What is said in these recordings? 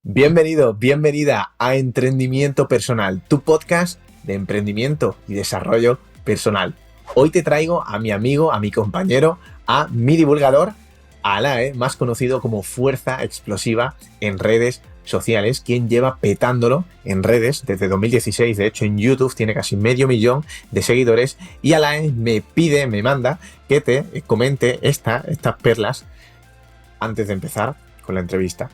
Bienvenido, bienvenida a Emprendimiento Personal, tu podcast de emprendimiento y desarrollo personal. Hoy te traigo a mi amigo, a mi compañero, a mi divulgador, Alae, más conocido como Fuerza Explosiva en redes sociales, quien lleva petándolo en redes desde 2016. De hecho, en YouTube tiene casi 500.000 de seguidores y Alae me manda que te comente estas perlas antes de empezar con la entrevista.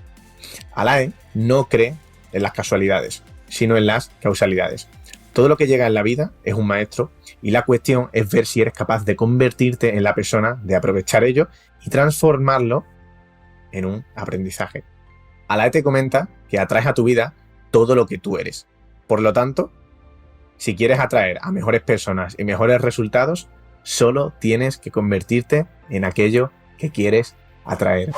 Alae no cree en las casualidades, sino en las causalidades. Todo lo que llega en la vida es un maestro y la cuestión es ver si eres capaz de convertirte en la persona, de aprovechar ello y transformarlo en un aprendizaje. Alae te comenta que atraes a tu vida todo lo que tú eres. Por lo tanto, si quieres atraer a mejores personas y mejores resultados, solo tienes que convertirte en aquello que quieres atraer.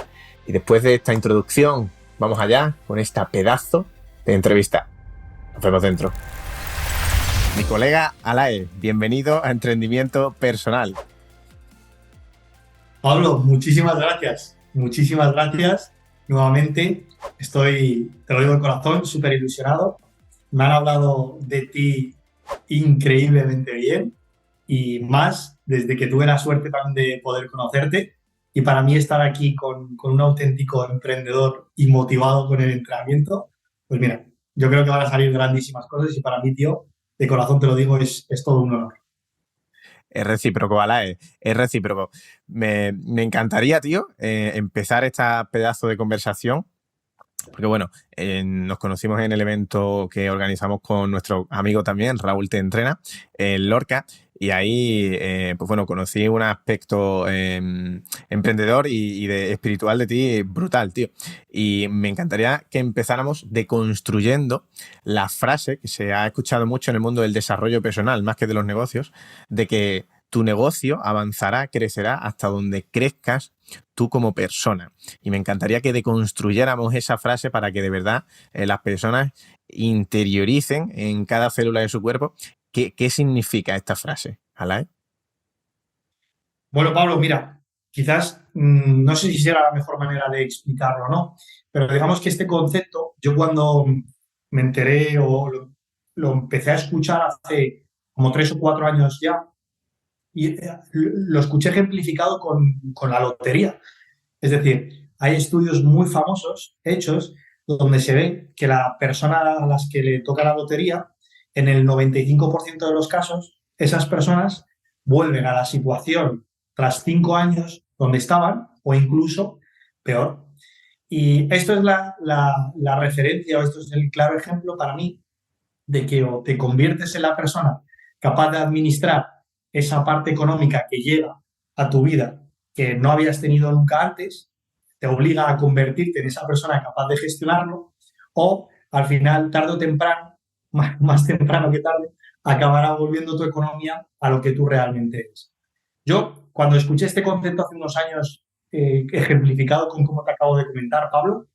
Y después de esta introducción, vamos allá con esta pedazo de entrevista. Nos vemos dentro. Mi colega Alae, bienvenido a Emprendimiento Personal. Pablo, muchísimas gracias. Muchísimas gracias. Nuevamente, te lo digo de corazón, súper ilusionado. Me han hablado de ti increíblemente bien y más desde que tuve la suerte también de poder conocerte. Y para mí estar aquí con un auténtico emprendedor y motivado con el entrenamiento, pues mira, yo creo que van a salir grandísimas cosas y para mí, tío, de corazón te lo digo, es todo un honor. Es recíproco, Alae, es recíproco. Me encantaría, tío, empezar esta pedazo de conversación. Porque bueno, nos conocimos en el evento que organizamos con nuestro amigo también, Raúl Te Entrena, en Lorca, y ahí, pues bueno, conocí un aspecto emprendedor y de espiritual de ti brutal, tío. Y me encantaría que empezáramos deconstruyendo la frase que se ha escuchado mucho en el mundo del desarrollo personal, más que de los negocios, de que tu negocio avanzará, crecerá hasta donde crezcas tú como persona. Y me encantaría que deconstruyéramos esa frase para que de verdad las personas interioricen en cada célula de su cuerpo qué significa esta frase. ¿Alae? Bueno, Pablo, mira, quizás no sé si será la mejor manera de explicarlo o no, pero digamos que este concepto, yo cuando me enteré o lo empecé a escuchar hace como 3 o 4 años ya, y lo escuché ejemplificado con la lotería. Es decir, hay estudios muy famosos hechos donde se ve que la persona a las que le toca la lotería, en el 95% de los casos, esas personas vuelven a la situación tras 5 años donde estaban o incluso peor. Y esto es la referencia o esto es el claro ejemplo para mí de que o te conviertes en la persona capaz de administrar esa parte económica que llega a tu vida que no habías tenido nunca antes, te obliga a convertirte en esa persona capaz de gestionarlo, o al final, tarde o temprano, más temprano que tarde, acabará volviendo tu economía a lo que tú realmente eres. Yo, cuando escuché este concepto hace unos años, ejemplificado con cómo te acabo de comentar, Pablo,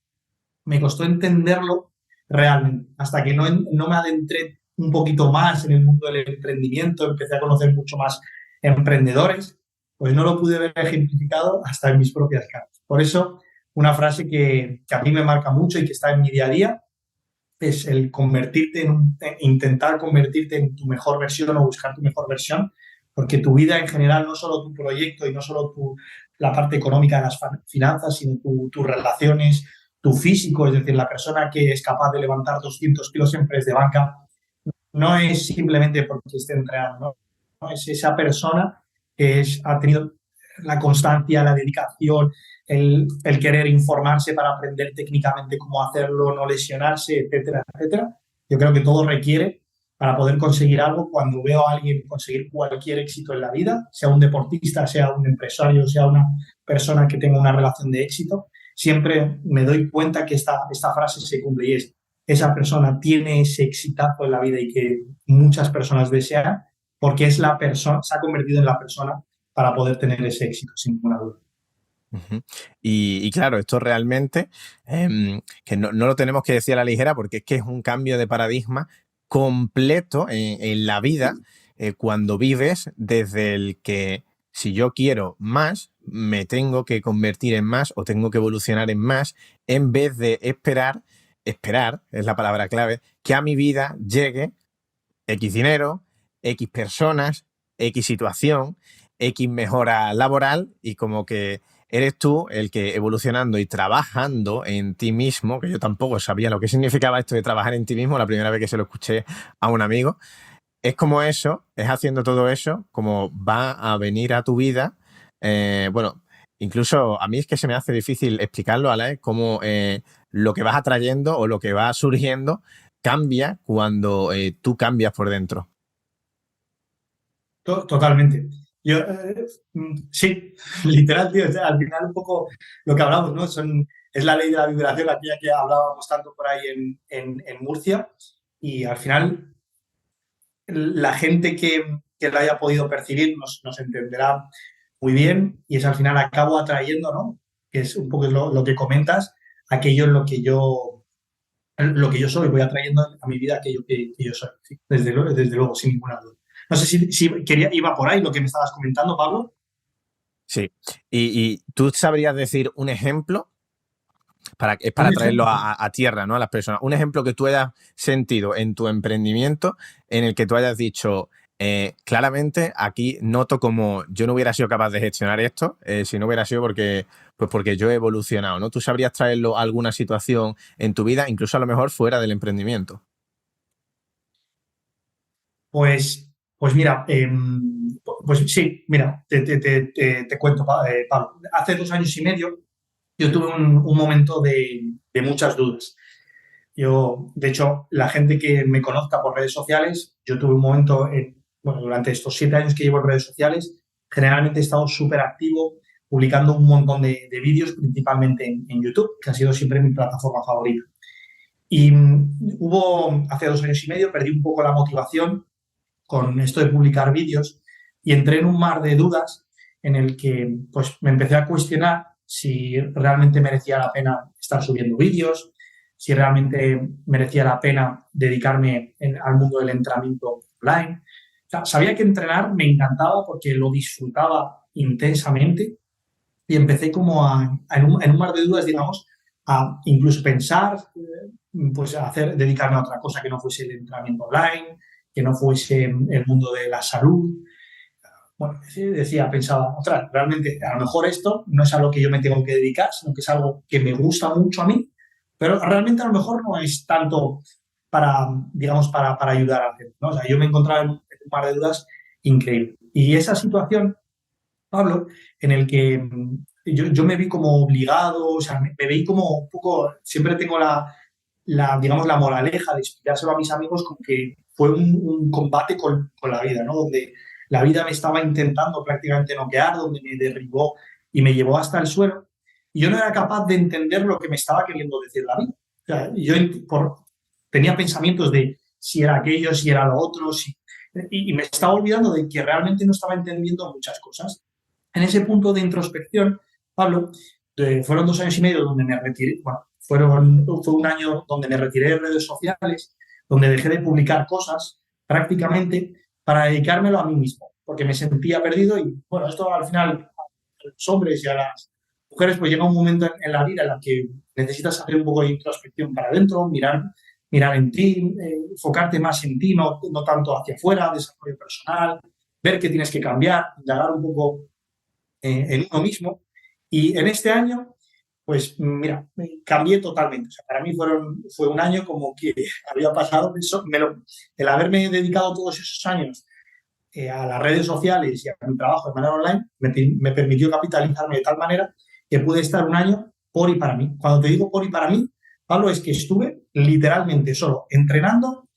me costó entenderlo realmente, hasta que no me adentré un poquito más en el mundo del emprendimiento, empecé a conocer mucho más emprendedores, pues no lo pude ver ejemplificado hasta en mis propias caras. Por eso, una frase que a mí me marca mucho y que está en mi día a día es el intentar convertirte en tu mejor versión o buscar tu mejor versión, porque tu vida en general, no solo tu proyecto y no solo la parte económica de las finanzas, sino tus relaciones, tu físico, es decir, la persona que es capaz de levantar 200 kilos en press de banca, no es simplemente porque esté entrenando, ¿no? No es esa persona que ha tenido la constancia, la dedicación, el querer informarse para aprender técnicamente cómo hacerlo, no lesionarse, etcétera, etcétera. Yo creo que todo requiere para poder conseguir algo. Cuando veo a alguien conseguir cualquier éxito en la vida, sea un deportista, sea un empresario, sea una persona que tenga una relación de éxito, siempre me doy cuenta que esta frase se cumple y es: esa persona tiene ese exitazo en la vida y que muchas personas desean, porque es la persona, se ha convertido en la persona para poder tener ese éxito, sin ninguna duda. Uh-huh. Y claro, esto realmente que no lo tenemos que decir a la ligera porque es que es un cambio de paradigma completo en la vida cuando vives desde el que si yo quiero más, me tengo que convertir en más o tengo que evolucionar en más en vez de esperar esperar, es la palabra clave, que a mi vida llegue X dinero, X personas, X situación, X mejora laboral, y como que eres tú el que evolucionando y trabajando en ti mismo, que yo tampoco sabía lo que significaba esto de trabajar en ti mismo, la primera vez que se lo escuché a un amigo, es como eso, es haciendo todo eso, como va a venir a tu vida. Bueno, incluso a mí es que se me hace difícil explicarlo, Alex, cómo lo que vas atrayendo o lo que va surgiendo cambia cuando tú cambias por dentro. Totalmente. Yo, sí, literal, tío, o sea, al final un poco lo que hablamos, ¿no? Es la ley de la vibración, aquella que hablábamos tanto por ahí en Murcia, y al final la gente que lo haya podido percibir nos entenderá muy bien, y es al final acabo atrayendo, ¿no? Que es un poco lo que comentas, aquello en lo que yo soy, voy atrayendo a mi vida aquello que yo soy, sí, desde luego, sin ninguna duda. No sé si iba por ahí lo que me estabas comentando, Pablo. Sí. Y tú sabrías decir un ejemplo es Un para traerlo ejemplo. a tierra, ¿no? A las personas. Un ejemplo que tú hayas sentido en tu emprendimiento en el que tú hayas dicho, claramente aquí noto como yo no hubiera sido capaz de gestionar esto si no hubiera sido porque yo he evolucionado, ¿no? ¿Tú sabrías traerlo a alguna situación en tu vida, incluso a lo mejor fuera del emprendimiento? Pues mira, pues sí, mira, te cuento, Pablo. Hace 2 años y medio yo tuve un momento de muchas dudas. Yo, de hecho, la gente que me conozca por redes sociales, yo tuve un momento, bueno, durante estos 7 años que llevo en redes sociales, generalmente he estado súper activo, publicando un montón de vídeos, principalmente en YouTube, que ha sido siempre mi plataforma favorita. Y hace 2 años y medio, perdí un poco la motivación con esto de publicar vídeos y entré en un mar de dudas en el que pues me empecé a cuestionar si realmente merecía la pena estar subiendo vídeos, si realmente merecía la pena dedicarme al mundo del entrenamiento online. O sea, sabía que entrenar me encantaba porque lo disfrutaba intensamente y empecé como en un mar de dudas, digamos, a incluso pensar, pues dedicarme a otra cosa que no fuese el entrenamiento online, que no fuese el mundo de la salud. Bueno, pensaba, ostras, realmente a lo mejor esto no es a lo que yo me tengo que dedicar, sino que es algo que me gusta mucho a mí, pero realmente a lo mejor no es tanto para, digamos, para ayudar a la gente, ¿no? O sea, yo me encontraba en un par de dudas increíble. Y esa situación, Pablo, en el que yo me vi como obligado, o sea, me vi como un poco, siempre tengo digamos, la moraleja de explicárselo a mis amigos con que fue un combate con la vida, ¿no? Donde la vida me estaba intentando prácticamente noquear, donde me derribó y me llevó hasta el suelo, y yo no era capaz de entender lo que me estaba queriendo decir la vida. O sea, tenía pensamientos de si era aquello, si era lo otro, y me estaba olvidando de que realmente no estaba entendiendo muchas cosas. En ese punto de introspección, Pablo, fueron 2 años y medio donde me retiré, bueno, fue un año donde me retiré de redes sociales, donde dejé de publicar cosas prácticamente para dedicármelo a mí mismo, porque me sentía perdido y, bueno, esto al final a los hombres y a las mujeres pues llega un momento en la vida en la que necesitas hacer un poco de introspección para adentro, mirar en ti, enfocarte más en ti, no tanto hacia afuera, desarrollo personal, ver qué tienes que cambiar, indagar un poco en uno mismo. Y en este año, pues mira, cambié totalmente. O sea, para mí fue un año como que había pasado, el haberme dedicado todos esos años a las redes sociales y a mi trabajo de manera online, me permitió capitalizarme de tal manera que pude estar un año por y para mí. Cuando te digo por y para mí, Pablo, es que estuve literalmente solo entrenando,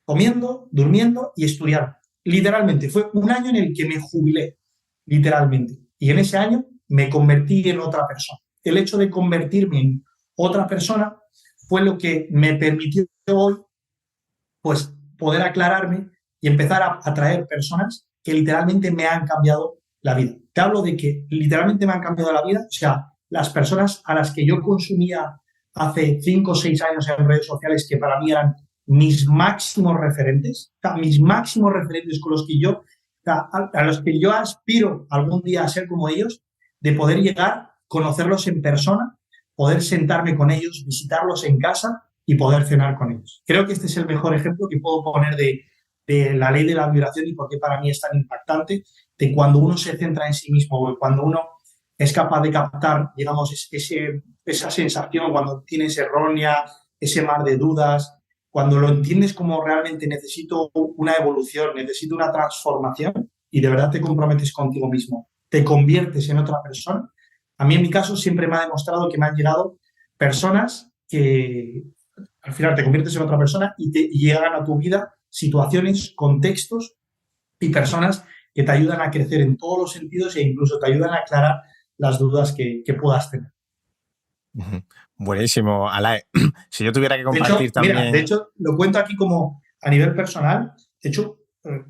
comiendo, durmiendo y estudiando. Literalmente, fue un año en el que me jubilé, literalmente. Y en ese año me convertí en otra persona. El hecho de convertirme en otra persona fue lo que me permitió hoy, pues, poder aclararme y empezar a atraer personas que literalmente me han cambiado la vida. Te hablo de que literalmente me han cambiado la vida, o sea, las personas a las que yo consumía hace 5 o 6 años en redes sociales, que para mí eran mis máximos referentes, o sea, mis máximos referentes con los que yo, a los que yo aspiro algún día a ser como ellos, de poder llegar, conocerlos en persona, poder sentarme con ellos, visitarlos en casa y poder cenar con ellos. Creo que este es el mejor ejemplo que puedo poner de la ley de la vibración y por qué para mí es tan impactante, de cuando uno se centra en sí mismo, cuando uno es capaz de captar, digamos, esa sensación, cuando tienes errónea, ese mar de dudas, cuando lo entiendes como realmente necesito una evolución, necesito una transformación y de verdad te comprometes contigo mismo, te conviertes en otra persona. A mí en mi caso siempre me ha demostrado que me han llegado personas que al final te conviertes en otra persona y llegan a tu vida situaciones, contextos y personas que te ayudan a crecer en todos los sentidos e incluso te ayudan a aclarar las dudas que puedas tener. Buenísimo, Alae. Si yo tuviera que De hecho, compartir mira, de también... hecho, lo cuento aquí como a nivel personal. De hecho,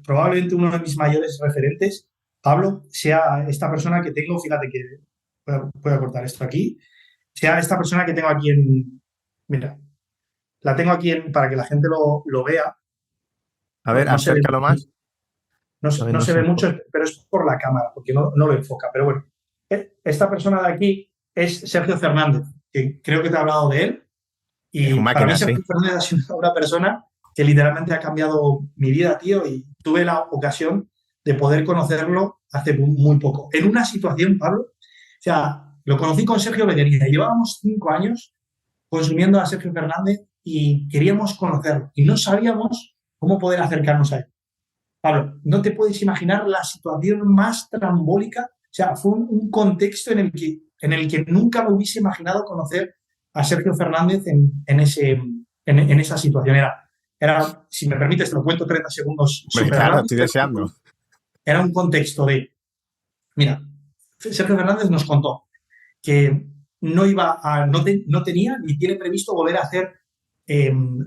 probablemente uno de mis mayores referentes, Pablo, sea esta persona que tengo, fíjate que voy a cortar esto aquí, sea esta persona que tengo aquí en, mira, la tengo aquí para que la gente lo vea. A ver, No se ve, acércalo más. A ver, no no se se ve mucho, enfoca. pero es por la cámara, porque no lo enfoca. Pero bueno, esta persona de aquí es Sergio Fernández, que creo que te he hablado de él. Es un Y para mí máquina, sí. Sergio Fernández ha sido una persona que literalmente ha cambiado mi vida, tío, y tuve la ocasión de poder conocerlo hace muy poco. En una situación, Pablo, o sea, lo conocí con Sergio Bellería. Llevábamos 5 años consumiendo a Sergio Fernández y queríamos conocerlo y no sabíamos cómo poder acercarnos a él. Pablo, no te puedes imaginar la situación más trambólica. O sea, fue un contexto en el que nunca me hubiese imaginado conocer a Sergio Fernández en esa situación. Era, si me permites, te lo cuento 30 segundos Hombre, súper claro, rápido, estoy pero deseando. era un contexto de, mira, Sergio Fernández nos contó que no tenía ni tiene previsto volver a hacer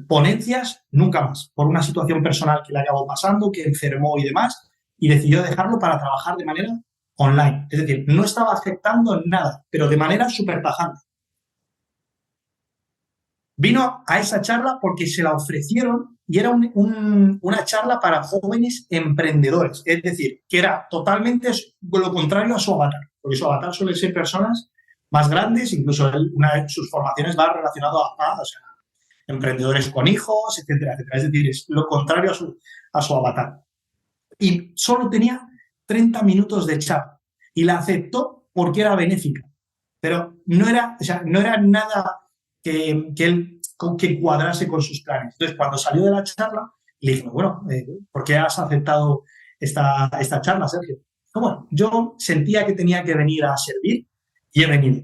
ponencias nunca más, por una situación personal que le acabó pasando, que enfermó y demás, y decidió dejarlo para trabajar de manera online. Es decir, no estaba afectando en nada, pero de manera súper tajante. Vino a esa charla porque se la ofrecieron y era una charla para jóvenes emprendedores. Es decir, que era totalmente lo contrario a su avatar, porque su avatar suele ser personas más grandes, incluso una de sus formaciones va relacionado o sea, emprendedores con hijos, etcétera, etcétera. Es decir, es lo contrario a su avatar. Y solo tenía 30 minutos de charla y la aceptó porque era benéfica. Pero no era nada él que cuadrase con sus planes. Entonces, cuando salió de la charla, le dije, bueno, ¿por qué has aceptado esta charla, Sergio? Bueno, yo sentía que tenía que venir a servir y he venido.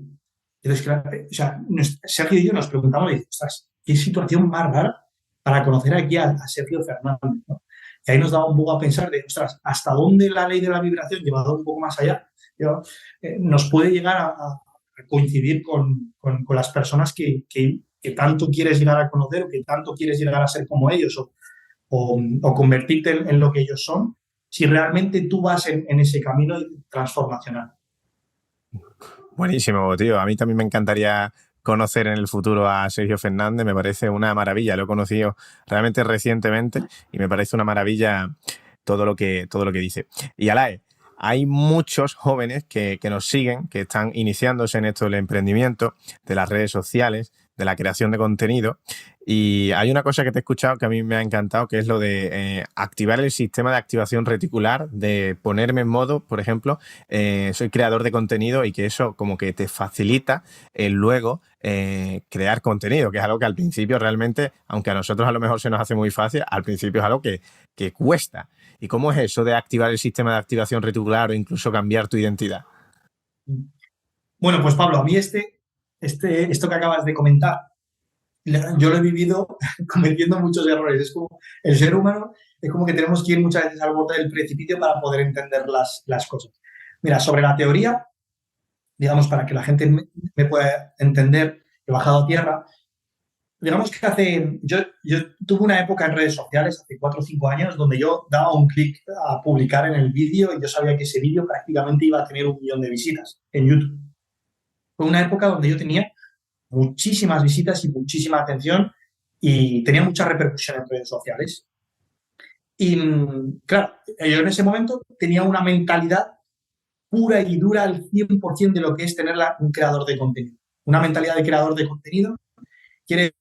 Entonces, claro, o sea, Sergio y yo nos preguntamos, y, ostras, qué situación más rara para conocer aquí a Sergio Fernández, ¿no? Y ahí nos daba un poco a pensar de, ostras, ¿hasta dónde la ley de la vibración, llevado un poco más allá, nos puede llegar a coincidir con las personas que tanto quieres llegar a conocer o que tanto quieres llegar a ser como ellos o convertirte en lo que ellos son, si realmente tú vas en ese camino transformacional? Buenísimo, tío. A mí también me encantaría conocer en el futuro a Sergio Fernández. Me parece una maravilla. Lo he conocido realmente recientemente y me parece una maravilla todo lo que dice. Y Alae, hay muchos jóvenes que nos siguen, que están iniciándose en esto del emprendimiento, de las redes sociales, de la creación de contenido. Y hay una cosa que te he escuchado que a mí me ha encantado, que es lo de activar el sistema de activación reticular, de ponerme en modo, por ejemplo, soy creador de contenido y que eso como que te facilita el luego crear contenido, que es algo que al principio realmente, aunque a nosotros a lo mejor se nos hace muy fácil, al principio es algo que cuesta. ¿Y cómo es eso de activar el sistema de activación reticular o incluso cambiar tu identidad? Bueno, pues Pablo, a mí esto que acabas de comentar, yo lo he vivido cometiendo muchos errores. Es como el ser humano, es como que tenemos que ir muchas veces al borde del precipicio para poder entender las cosas. Mira, sobre la teoría, digamos, para que la gente me pueda entender, he bajado a tierra. Digamos que yo tuve una época en redes sociales, hace 4 o 5 años, donde yo daba un clic a publicar en el vídeo y yo sabía que ese vídeo prácticamente iba a tener 1 millón de visitas en YouTube. Fue una época donde yo tenía muchísimas visitas y muchísima atención y tenía mucha repercusión en redes sociales. Y claro, yo en ese momento tenía una mentalidad pura y dura al 100% de lo que es tener un creador de contenido. Una mentalidad de creador de contenido quiere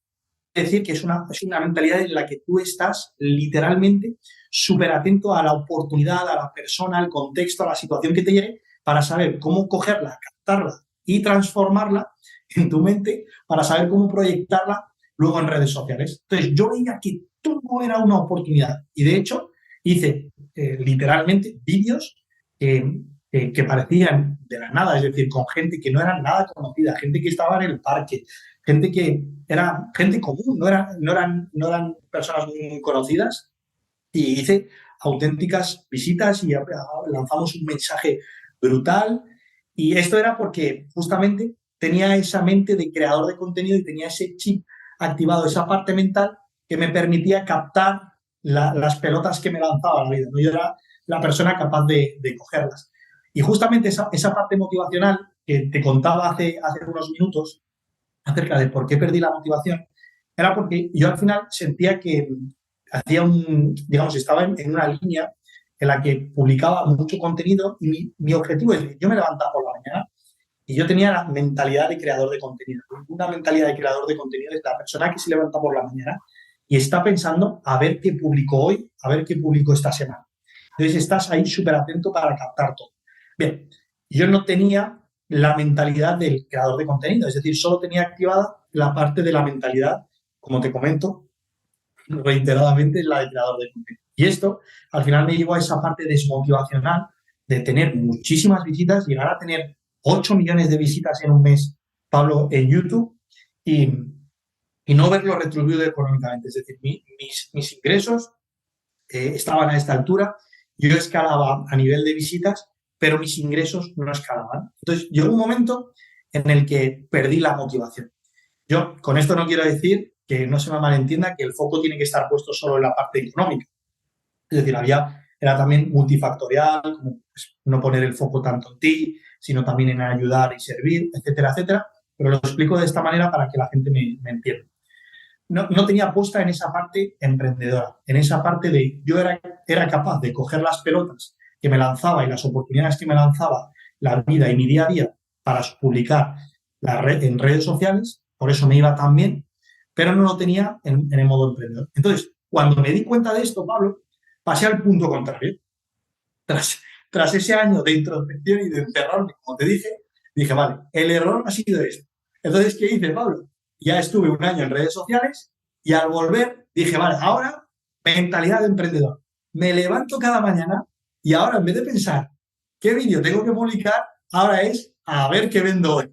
decir que es una mentalidad en la que tú estás literalmente súper atento a la oportunidad, a la persona, al contexto, a la situación que te llegue, para saber cómo cogerla, captarla y transformarla en tu mente, para saber cómo proyectarla luego en redes sociales. Entonces, yo veía que todo era una oportunidad y, de hecho, hice literalmente vídeos que parecían de la nada, es decir, con gente que no era nada conocida, gente que estaba en el parque, gente que era gente común, no eran personas muy conocidas, y hice auténticas visitas y lanzamos un mensaje brutal. Y esto era porque justamente tenía esa mente de creador de contenido y tenía ese chip activado, esa parte mental que me permitía captar las pelotas que me lanzaba la vida, ¿no? Yo era la persona capaz de cogerlas. Y justamente esa parte motivacional que te contaba hace unos minutos acerca de por qué perdí la motivación, era porque yo al final sentía que digamos, estaba en una línea en la que publicaba mucho contenido y mi objetivo es, yo me levantaba por la mañana y yo tenía la mentalidad de creador de contenido. Una mentalidad de creador de contenido es la persona que se levanta por la mañana y está pensando a ver qué publico hoy, a ver qué publico esta semana. Entonces estás ahí súper atento para captar todo. Bien, yo no tenía la mentalidad del creador de contenido, es decir, solo tenía activada la parte de la mentalidad, como te comento, reiteradamente, la de creador de contenido. Y esto al final me llevó a esa parte desmotivacional de tener muchísimas visitas, llegar a tener 8 millones de visitas en un mes, Pablo, en YouTube, y, y no verlo retribuido económicamente. Es decir, mis ingresos estaban a esta altura, yo escalaba a nivel de visitas, pero mis ingresos no escalaban. Entonces, llegó un momento en el que perdí la motivación. Yo con esto no quiero decir que no se me malentienda que el foco tiene que estar puesto solo en la parte económica. Es decir, era también multifactorial, como pues, no poner el foco tanto en ti, sino también en ayudar y servir, etcétera, etcétera. Pero lo explico de esta manera para que la gente me entienda. No tenía puesta en esa parte emprendedora, en esa parte de yo era capaz de coger las pelotas que me lanzaba y las oportunidades que me lanzaba la vida y mi día a día para publicar en redes sociales, por eso me iba tan bien, pero no lo tenía en el modo emprendedor. Entonces, cuando me di cuenta de esto, Pablo, pasé al punto contrario. Tras ese año de introspección y de encerrarme, como te dije, vale, el error ha sido esto. Entonces, ¿qué hice, Pablo? Ya estuve un año en redes sociales y al volver dije, vale, ahora mentalidad de emprendedor. Me levanto cada mañana y ahora en vez de pensar qué vídeo tengo que publicar, ahora es a ver qué vendo hoy.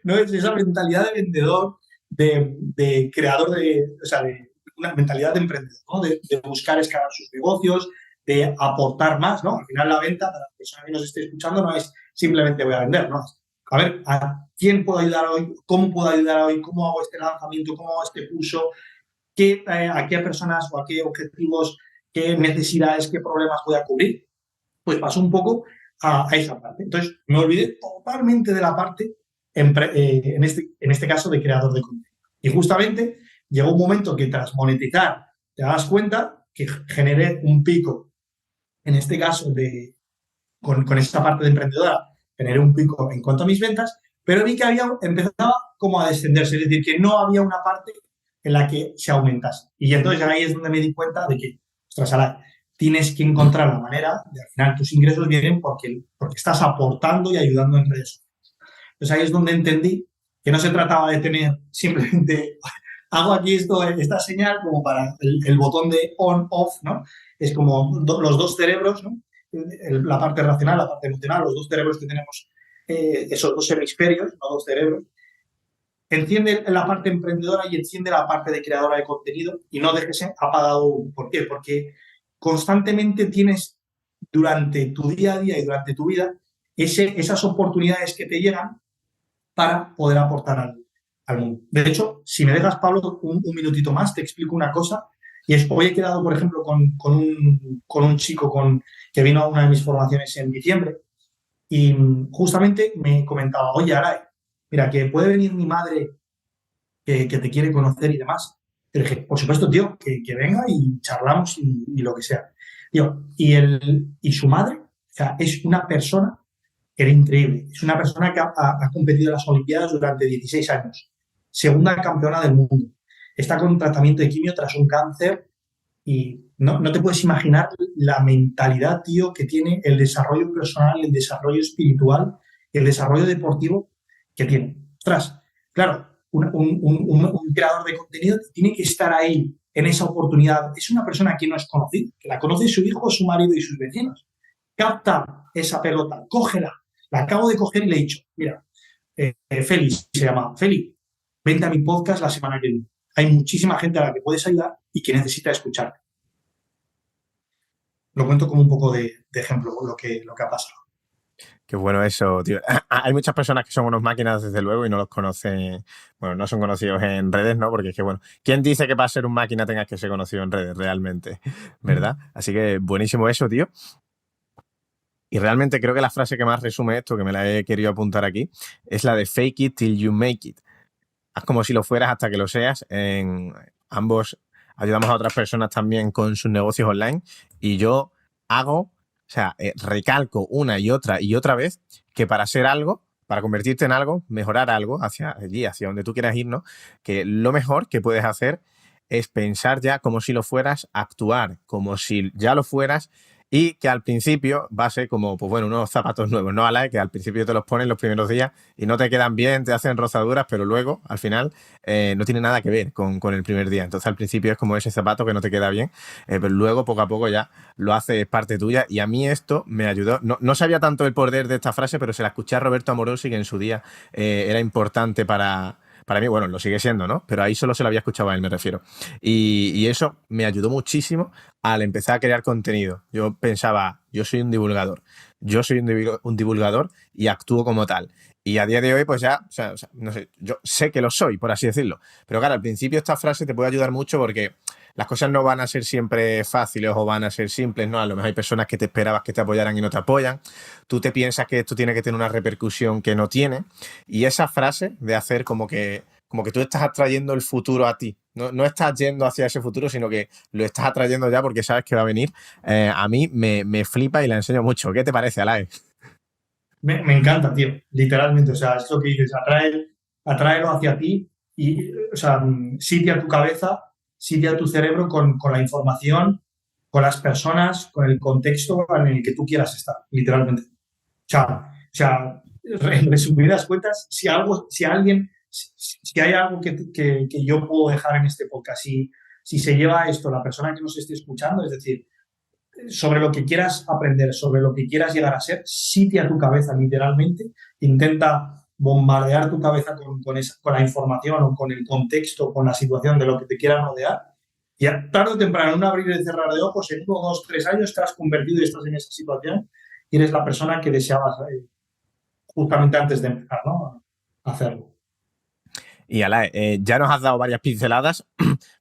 No es esa mentalidad de vendedor, de creador o sea, de una mentalidad de emprendedor, ¿no? De buscar escalar sus negocios, de aportar más, ¿no? Al final la venta, para la persona que nos esté escuchando, no es simplemente voy a vender, ¿no? A ver, ¿a quién puedo ayudar hoy? ¿Cómo puedo ayudar hoy? ¿Cómo hago este lanzamiento? ¿Cómo hago este curso? ¿A qué personas o a qué objetivos, qué necesidades, qué problemas voy a cubrir? Pues paso un poco a esa parte. Entonces, me olvidé totalmente de la parte, en este caso, de creador de contenido. Y justamente llegó un momento que tras monetizar te das cuenta que generé un pico, en este caso, con esta parte de emprendedora, generé un pico en cuanto a mis ventas, pero vi que empezaba como a descenderse, es decir, que no había una parte en la que se aumentase. Y entonces ahí es donde me di cuenta de que, ostras, Alay, tienes que encontrar la manera de, al final, tus ingresos vienen porque estás aportando y ayudando en redes sociales. Entonces ahí es donde entendí que no se trataba de tener simplemente, hago aquí esta señal como para el botón de on-off, ¿no? Es como los dos cerebros, ¿no? La parte racional, la parte emocional, los dos cerebros que tenemos, esos dos hemisferios, no dos cerebros. Enciende la parte emprendedora y enciende la parte de creadora de contenido y no dejes apagado. ¿Por qué? Porque constantemente tienes durante tu día a día y durante tu vida esas oportunidades que te llegan para poder aportar al mundo. De hecho, si me dejas, Pablo, un minutito más, te explico una cosa. Y hoy he quedado, por ejemplo, con un chico que vino a una de mis formaciones en diciembre y justamente me comentaba, oye, Aray, mira, que puede venir mi madre que te quiere conocer y demás. Pero dije, por supuesto, tío, que venga y charlamos y lo que sea. Tío, y su madre, o sea, es una persona que era increíble. Es una persona que ha competido en las Olimpiadas durante 16 años. Segunda campeona del mundo. está con tratamiento de quimio tras un cáncer y no te puedes imaginar la mentalidad, tío, que tiene el desarrollo personal, el desarrollo espiritual, el desarrollo deportivo que tiene. Ostras, claro, un creador de contenido tiene que estar ahí en esa oportunidad. Es una persona que no es conocida, que la conoce su hijo, su marido y sus vecinos. Capta esa pelota, cógela. La acabo de coger y le he dicho, mira, Félix se llama, Félix, vente a mi podcast la semana que viene. Hay muchísima gente a la que puedes ayudar y que necesita escucharte. Lo cuento como un poco de ejemplo lo que ha pasado. Qué bueno eso, tío. Hay muchas personas que son unos máquinas, desde luego, y no los conocen, bueno, no son conocidos en redes, ¿no? Porque es que, bueno, ¿quién dice que para ser un máquina tengas que ser conocido en redes realmente? ¿Verdad? Así que buenísimo eso, tío. Y realmente creo que la frase que más resume esto, que me la he querido apuntar aquí, es la de fake it till you make it. Haz como si lo fueras hasta que lo seas. En ambos ayudamos a otras personas también con sus negocios online y yo recalco una y otra vez que para ser algo, para convertirte en algo, mejorar algo hacia allí, hacia donde tú quieras ir, ¿no? Que lo mejor que puedes hacer es pensar ya como si lo fueras, actuar como si ya lo fueras y que al principio va a ser como, pues bueno, unos zapatos nuevos, ¿no, Alain? Que al principio te los pones los primeros días y no te quedan bien, te hacen rozaduras, pero luego, al final, no tiene nada que ver con el primer día. Entonces, al principio es como ese zapato que no te queda bien, pero luego, poco a poco, ya lo haces parte tuya. Y a mí esto me ayudó. No sabía tanto el poder de esta frase, pero se la escuché a Roberto Amorosi, que en su día era importante para mí, bueno, lo sigue siendo, ¿no? Pero ahí solo se lo había escuchado a él, me refiero. Y eso me ayudó muchísimo al empezar a crear contenido. Yo pensaba, yo soy un divulgador. Yo soy un divulgador y actúo como tal. Y a día de hoy, pues ya, no sé, yo sé que lo soy, por así decirlo. Pero claro, al principio esta frase te puede ayudar mucho porque las cosas no van a ser siempre fáciles o van a ser simples, ¿no? A lo mejor hay personas que te esperabas que te apoyaran y no te apoyan. Tú te piensas que esto tiene que tener una repercusión que no tiene. Y esa frase de hacer como que tú estás atrayendo el futuro a ti. No estás yendo hacia ese futuro, sino que lo estás atrayendo ya porque sabes que va a venir. A mí me flipa y la enseño mucho. ¿Qué te parece, Alain? Me encanta, tío, literalmente. O sea, es lo que dices, atráelo hacia ti y, o sea, sitia tu cabeza, sitia tu cerebro con la información, con las personas, con el contexto en el que tú quieras estar, literalmente. En resumidas cuentas, si hay algo que yo puedo dejar en este podcast, si se lleva esto la persona que nos esté escuchando, es decir, sobre lo que quieras aprender, sobre lo que quieras llegar a ser, sitia tu cabeza literalmente, intenta bombardear tu cabeza con la información o con el contexto, con la situación de lo que te quieras rodear. Y tarde o temprano, en un abrir y cerrar de ojos, en 1, 2, 3 años te has convertido y estás en esa situación y eres la persona que deseabas justamente antes de empezar, ¿no? A hacerlo. Y Alain, ya nos has dado varias pinceladas,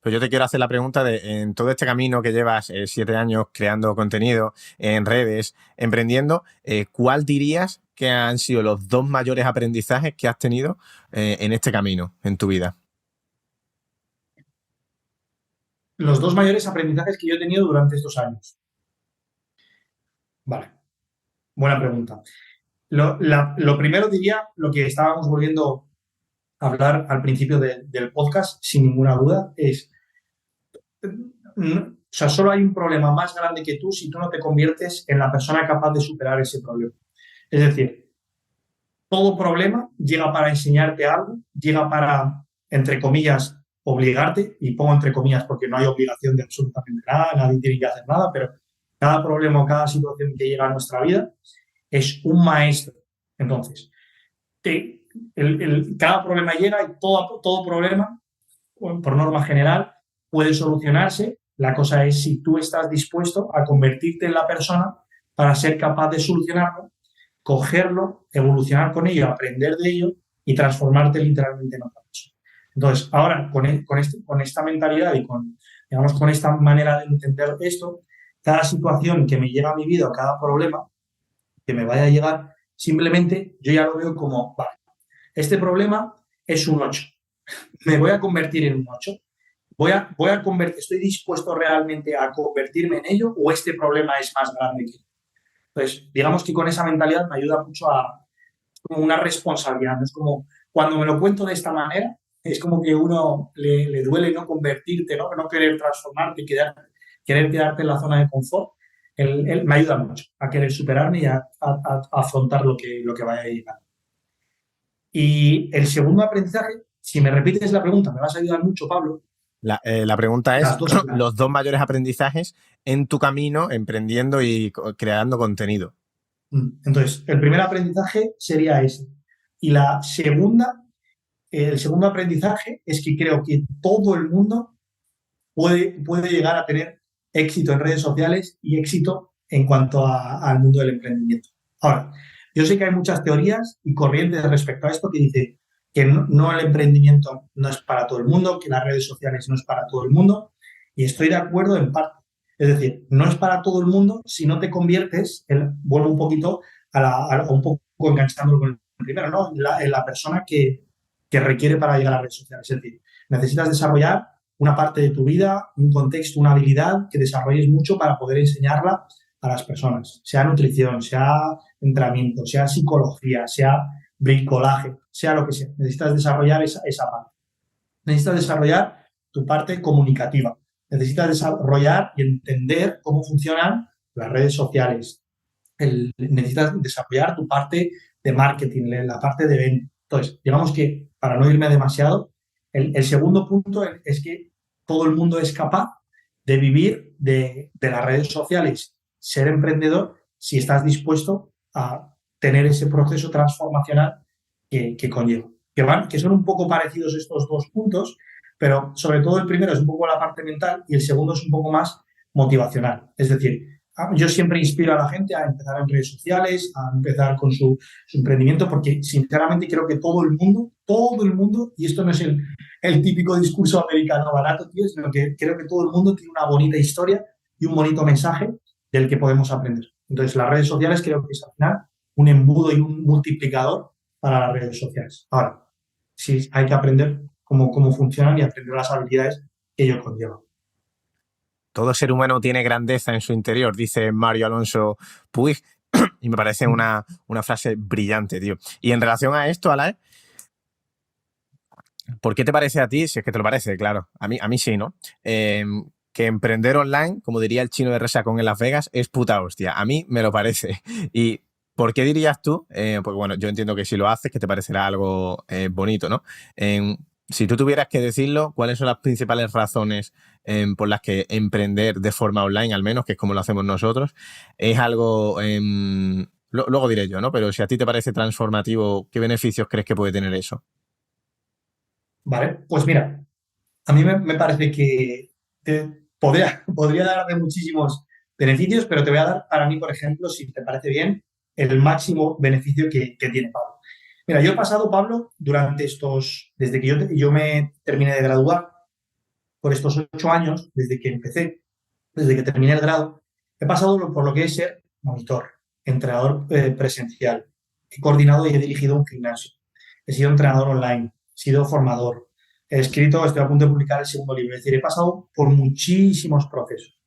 pero yo te quiero hacer la pregunta de, en todo este camino que llevas 7 años creando contenido en redes, emprendiendo, ¿cuál dirías que han sido los 2 mayores aprendizajes que has tenido en este camino, en tu vida? Los 2 mayores aprendizajes que yo he tenido durante estos años. Vale, buena pregunta. Lo primero diría, lo que estábamos volviendo a hablar al principio del podcast, sin ninguna duda, es, o sea, solo hay un problema más grande que tú si tú no te conviertes en la persona capaz de superar ese problema. Es decir, todo problema llega para enseñarte algo, llega para, entre comillas, obligarte, y pongo entre comillas porque no hay obligación de absolutamente nada, nadie tiene que hacer nada, pero cada problema o cada situación que llega a nuestra vida es un maestro. Entonces, cada problema llega y todo problema, por norma general, puede solucionarse. La cosa es si tú estás dispuesto a convertirte en la persona para ser capaz de solucionarlo, cogerlo, evolucionar con ello, aprender de ello y transformarte literalmente en otra persona. Entonces, ahora, con esta mentalidad y digamos, con esta manera de entender esto, cada situación que me llega a mi vida o cada problema que me vaya a llegar, simplemente yo ya lo veo como, vale, este problema es un 8. Me voy a convertir en un 8. ¿Estoy dispuesto realmente a convertirme en ello o este problema es más grande que yo? Entonces, digamos que con esa mentalidad me ayuda mucho como una responsabilidad. ¿No? Es como cuando me lo cuento de esta manera, Es como que uno le duele no convertirte, no querer transformarte, querer quedarte en la zona de confort. Él me ayuda mucho a querer superarme y a afrontar lo que vaya a llegar. Y el segundo aprendizaje, si me repites la pregunta, me vas a ayudar mucho, Pablo. La pregunta es Las dos son los dos mayores aprendizajes en tu camino emprendiendo y creando contenido. Entonces, el primer aprendizaje sería ese. Y el segundo aprendizaje es que creo que todo el mundo puede llegar a tener éxito en redes sociales y éxito en cuanto al mundo del emprendimiento. Ahora, yo sé que hay muchas teorías y corrientes respecto a esto que dicen que no el emprendimiento no es para todo el mundo, que las redes sociales no es para todo el mundo, y estoy de acuerdo en parte. Es decir, no es para todo el mundo si no te conviertes, vuelvo un poquito un poco enganchándolo con el primero, ¿no? En la persona que requiere para llegar a las redes sociales. Es decir, necesitas desarrollar una parte de tu vida, un contexto, una habilidad que desarrolles mucho para poder enseñarla a las personas, sea nutrición, sea entrenamiento, sea psicología, sea bricolaje, sea lo que sea. Necesitas desarrollar esa parte. Necesitas desarrollar tu parte comunicativa. Necesitas desarrollar y entender cómo funcionan las redes sociales. Necesitas desarrollar tu parte de marketing, la parte de venta. Entonces, digamos que, para no irme demasiado, el segundo punto es que todo el mundo es capaz de vivir de las redes sociales, ser emprendedor, si estás dispuesto a tener ese proceso transformacional que conlleva. Que son un poco parecidos estos dos puntos, pero sobre todo el primero es un poco la parte mental y el segundo es un poco más motivacional. Es decir, yo siempre inspiro a la gente a empezar en redes sociales, a empezar con su emprendimiento, porque sinceramente creo que todo el mundo, y esto no es el típico discurso americano barato, tío, sino que creo que todo el mundo tiene una bonita historia y un bonito mensaje del que podemos aprender. Entonces, las redes sociales creo que es al final un embudo y un multiplicador para las redes sociales. Ahora, sí hay que aprender cómo funcionan y aprender las habilidades que ello conlleva. Todo ser humano tiene grandeza en su interior, dice Mario Alonso Puig, y me parece una frase brillante, tío. Y en relación a esto, Alain, ¿por qué te parece a ti, si es que te lo parece, claro, a mí sí, ¿no? Que emprender online, como diría el chino de Resacón en Las Vegas, es puta hostia. A mí me lo parece. ¿Y por qué dirías tú? Porque bueno, yo entiendo que si lo haces, que te parecerá algo bonito, ¿no? Si tú tuvieras que decirlo, ¿cuáles son las principales razones por las que emprender de forma online, al menos, que es como lo hacemos nosotros, es algo... luego diré yo, ¿no? Pero si a ti te parece transformativo, ¿qué beneficios crees que puede tener eso? Vale, pues mira, a mí me parece que podría dar de muchísimos beneficios, pero te voy a dar para mí, por ejemplo, si te parece bien, el máximo beneficio que tiene Pablo. Mira, yo he pasado, Pablo, desde que yo me terminé de graduar, por estos 8 años, desde que empecé, desde que terminé el grado, he pasado por lo que es ser monitor, entrenador presencial, he coordinado y he dirigido un gimnasio, he sido entrenador online, he sido formador, estoy a punto de publicar el segundo libro, es decir, he pasado por muchísimos procesos.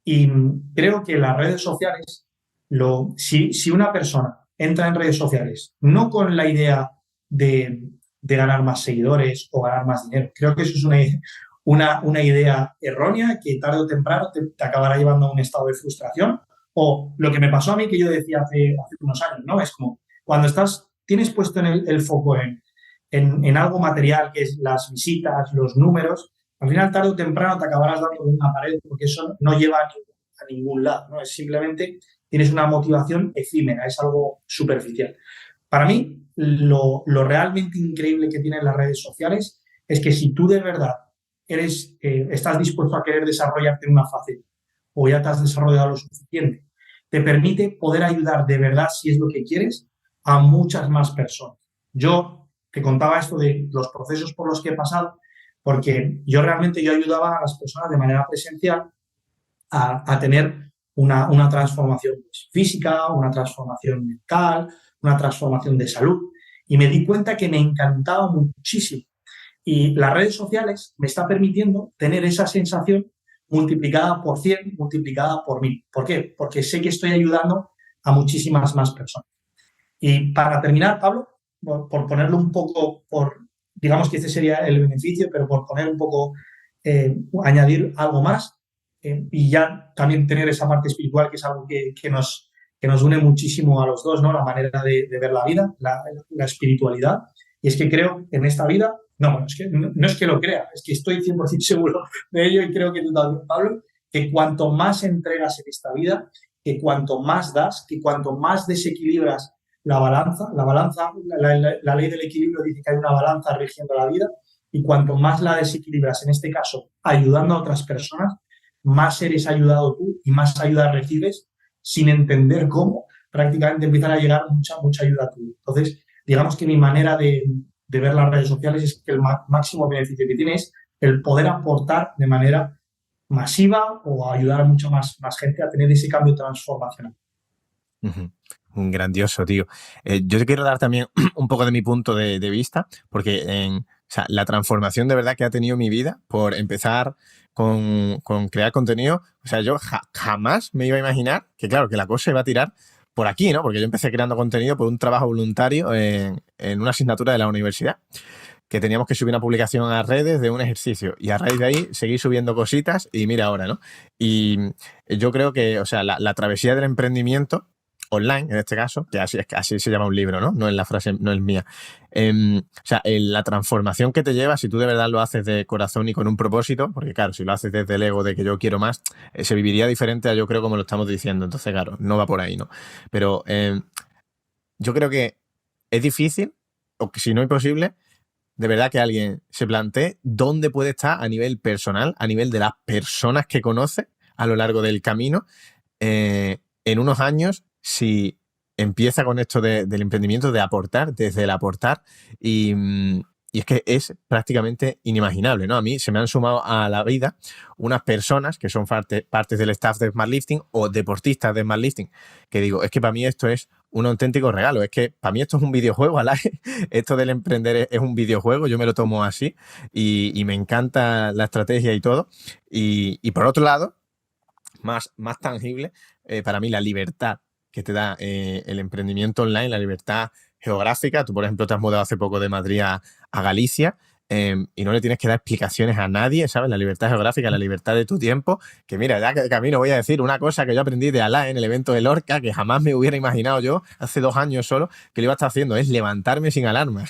Y creo que las redes sociales, si una persona entra en redes sociales no con la idea de ganar más seguidores o ganar más dinero, creo que eso es una idea errónea que tarde o temprano te acabará llevando a un estado de frustración. O lo que me pasó a mí, que yo decía hace unos años, ¿no? Es como cuando tienes puesto el foco en algo material, que es las visitas, los números, al final, tarde o temprano, te acabarás dando en una pared porque eso no lleva a ningún lado, ¿no? Es simplemente tienes una motivación efímera, es algo superficial. Para mí, lo realmente increíble que tienen las redes sociales es que si tú de verdad estás dispuesto a querer desarrollarte en una faceta o ya te has desarrollado lo suficiente, te permite poder ayudar de verdad, si es lo que quieres, a muchas más personas. Yo te contaba esto de los procesos por los que he pasado, porque yo ayudaba a las personas de manera presencial a tener una transformación física, una transformación mental, una transformación de salud. Y me di cuenta que me encantaba muchísimo. Y las redes sociales me están permitiendo tener esa sensación multiplicada por 100, multiplicada por 1000. ¿Por qué? Porque sé que estoy ayudando a muchísimas más personas. Y para terminar, Pablo, por ponerlo un poco digamos que este sería el beneficio, pero por poner un poco, añadir algo más, y ya también tener esa parte espiritual, que es algo que nos une muchísimo a los dos, ¿no? La manera de ver la vida, la espiritualidad. Y es que creo en esta vida, no, bueno, es que no es que lo crea, es que estoy 100% seguro de ello y creo que tú también, Pablo, que cuanto más entregas en esta vida, que cuanto más das, que cuanto más desequilibras la ley del equilibrio dice que hay una balanza rigiendo la vida, y cuanto más la desequilibras, en este caso, ayudando a otras personas, más eres ayudado tú y más ayuda recibes sin entender cómo, prácticamente empiezan a llegar mucha ayuda a ti. Entonces, digamos que mi manera de ver las redes sociales es que el máximo beneficio que tiene es el poder aportar de manera masiva o ayudar a mucha más gente a tener ese cambio transformacional. Ujú. Un grandioso, tío. Yo te quiero dar también un poco de mi punto de vista, porque o sea, la transformación de verdad que ha tenido mi vida por empezar con crear contenido, o sea, yo jamás me iba a imaginar que, claro, que la cosa iba a tirar por aquí, ¿no? Porque yo empecé creando contenido por un trabajo voluntario en una asignatura de la universidad, que teníamos que subir una publicación a redes de un ejercicio, y a raíz de ahí seguí subiendo cositas y mira ahora, ¿no? Y yo creo que, o sea, la travesía del emprendimiento online, en este caso, que así se llama un libro, ¿no? No es la frase, no es mía. O sea, la transformación que te lleva, si tú de verdad lo haces de corazón y con un propósito, porque claro, si lo haces desde el ego de que yo quiero más, se viviría diferente a yo creo como lo estamos diciendo. Entonces, claro, no va por ahí, ¿no? Pero yo creo que es difícil, o que si no imposible, de verdad que alguien se plantee dónde puede estar a nivel personal, a nivel de las personas que conoce a lo largo del camino, en unos años, si empieza con esto del emprendimiento, de aportar, desde el aportar, y es que es prácticamente inimaginable, ¿no? A mí se me han sumado a la vida unas personas que son partes del staff de Smartlifting o deportistas de Smartlifting, que digo, es que para mí esto es un auténtico regalo, es que para mí esto es un videojuego, Alay. Esto del emprender es un videojuego, yo me lo tomo así, y me encanta la estrategia y todo. Y por otro lado, más tangible, para mí la libertad que te da el emprendimiento online, la libertad geográfica. Tú, por ejemplo, te has mudado hace poco de Madrid a Galicia, y no le tienes que dar explicaciones a nadie, ¿sabes? La libertad geográfica, la libertad de tu tiempo. Que mira, ya que camino voy a decir una cosa que yo aprendí de Alá en el evento de Lorca, que jamás me hubiera imaginado yo, hace 2 años solo, que lo iba a estar haciendo, es levantarme sin alarma.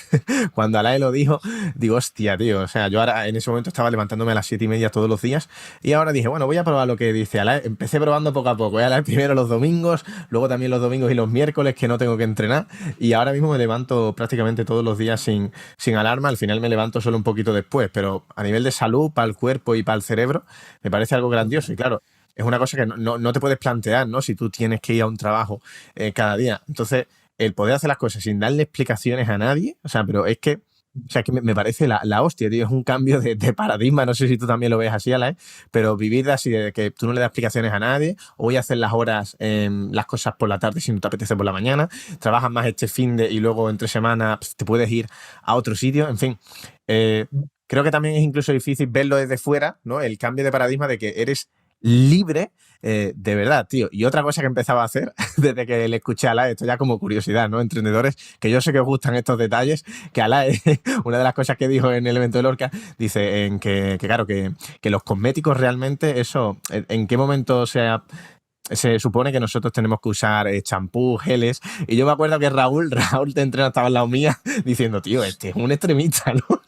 Cuando Alá lo dijo, digo, hostia, tío, o sea, yo ahora en ese momento estaba levantándome a las 7:30 todos los días, y ahora dije, bueno, voy a probar lo que dice Alá. Empecé probando poco a poco, Alá primero los domingos, luego también los domingos y los miércoles que no tengo que entrenar, y ahora mismo me levanto prácticamente todos los días sin alarma. Al final me levanto solo un poquito después, pero a nivel de salud, para el cuerpo y para el cerebro, me parece algo grandioso. Y claro, es una cosa que no te puedes plantear, ¿no? Si tú tienes que ir a un trabajo cada día. Entonces, el poder hacer las cosas sin darle explicaciones a nadie, o sea, pero es que, o sea, que me parece la hostia, tío. Es un cambio de paradigma. No sé si tú también lo ves así, Alain, pero vivir así de que tú no le das explicaciones a nadie, o voy a hacer las horas, las cosas por la tarde si no te apetece por la mañana, trabajas más este fin de y luego entre semana te puedes ir a otro sitio, en fin. Creo que también es incluso difícil verlo desde fuera, ¿no? El cambio de paradigma de que eres libre, de verdad, tío. Y otra cosa que empezaba a hacer desde que le escuché a Alain, esto ya como curiosidad, ¿no? Emprendedores, que yo sé que os gustan estos detalles, que Alain, una de las cosas que dijo en el evento de Lorca, dice que claro, que los cosméticos realmente, eso, ¿en qué momento se supone que nosotros tenemos que usar champú, geles? Y yo me acuerdo que Raúl de entreno estaba al lado mía diciendo, tío, este es un extremista, ¿no?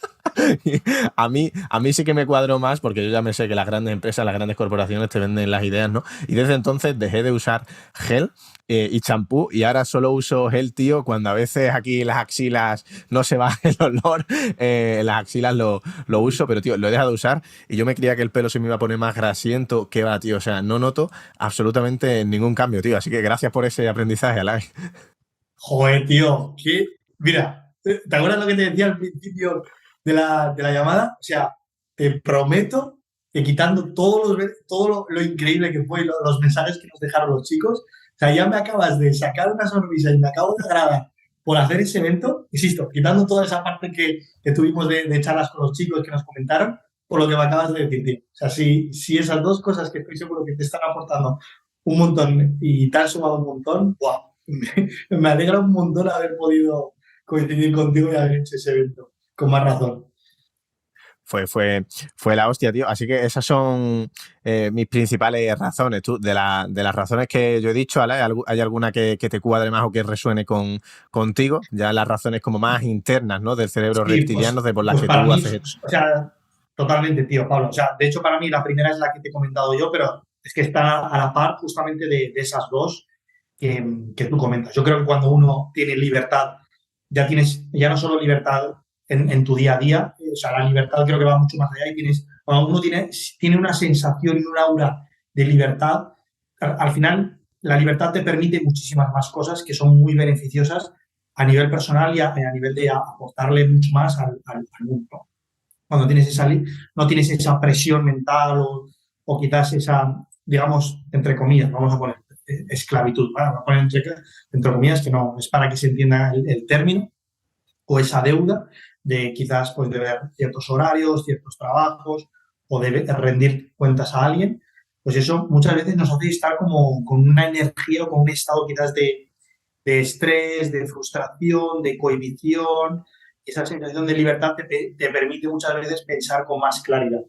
A mí sí que me cuadró más, porque yo ya me sé que las grandes empresas, las grandes corporaciones te venden las ideas, ¿no? Y desde entonces dejé de usar gel y champú, y ahora solo uso gel, tío, cuando a veces aquí las axilas no se va el olor, las axilas lo uso, pero tío, lo he dejado de usar, y yo me creía que el pelo se me iba a poner más grasiento. Que va, tío, o sea, no noto absolutamente ningún cambio, tío, así que gracias por ese aprendizaje, Alain. Joder, tío, que, mira, ¿te acuerdas lo que te decía al principio de la llamada? O sea, te prometo que quitando todo lo increíble que fue, los mensajes que nos dejaron los chicos, o sea, ya me acabas de sacar una sonrisa y me acabo de agradar por hacer ese evento, insisto, quitando toda esa parte que tuvimos de charlas con los chicos que nos comentaron, por lo que me acabas de decir, tío. O sea, si esas dos cosas que estoy seguro que te están aportando un montón y te han sumado un montón, ¡guau! Me alegra un montón haber podido coincidir contigo y haber hecho ese evento. con más razón. Fue la hostia, tío. Así que esas son mis principales razones. Tú, de las razones que yo he dicho, ¿vale? ¿Hay alguna que te cuadre más o que resuene contigo? Ya las razones como más internas, ¿no? Del cerebro Sí, reptiliano, de por las pues que para tú mí, haces. o sea, totalmente, tío, Pablo. O sea, de hecho, para mí la primera es la que te he comentado yo, pero es que está a la par justamente de esas dos que tú comentas. Yo creo que cuando uno tiene libertad, ya tienes, ya no solo libertad en tu día a día, o sea, la libertad creo que va mucho más allá y tienes, cuando uno tiene una sensación y un aura de libertad, al final la libertad te permite muchísimas más cosas que son muy beneficiosas a nivel personal y a nivel de aportarle mucho más al mundo. Cuando tienes no tienes esa presión mental o quizás esa, digamos, entre comillas, vamos a poner esclavitud, ¿vale? Vamos a poner entre comillas, que no es para que se entienda el término, o esa deuda de quizás pues de ver ciertos horarios, ciertos trabajos o de rendir cuentas a alguien, pues eso muchas veces nos hace estar como con una energía o con un estado quizás de estrés, de frustración, de cohibición. Esa sensación de libertad te permite muchas veces pensar con más claridad.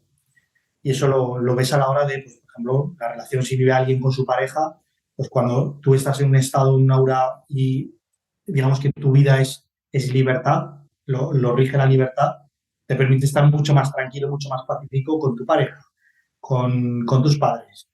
Y eso lo ves a la hora de, pues, por ejemplo, la relación si vive alguien con su pareja, pues cuando tú estás en un estado, en un aura y digamos que tu vida es libertad, lo rige la libertad, te permite estar mucho más tranquilo, mucho más pacífico con tu pareja, con tus padres,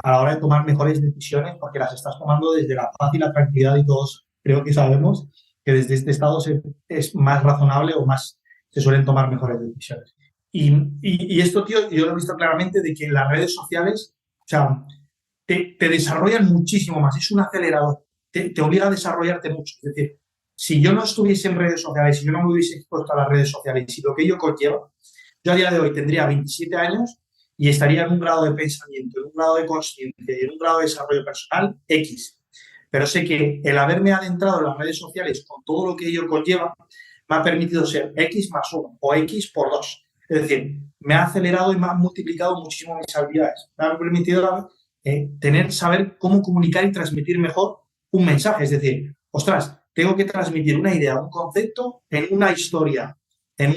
a la hora de tomar mejores decisiones, porque las estás tomando desde la paz y la tranquilidad y todos creo que sabemos que desde este estado es más razonable o más se suelen tomar mejores decisiones. Y esto, tío, yo lo he visto claramente de que las redes sociales, o sea, te desarrollan muchísimo más, es un acelerador, te obliga a desarrollarte mucho. Es decir, si yo no estuviese en redes sociales, si yo no me hubiese expuesto a las redes sociales y lo que ello conlleva, yo a día de hoy tendría 27 años y estaría en un grado de pensamiento, en un grado de conciencia y en un grado de desarrollo personal X. Pero sé que el haberme adentrado en las redes sociales con todo lo que ello conlleva me ha permitido ser X más 1 o X por 2. Es decir, me ha acelerado y me ha multiplicado muchísimo mis habilidades. Me ha permitido saber cómo comunicar y transmitir mejor un mensaje. Es decir, ostras, tengo que transmitir una idea, un concepto en una historia, en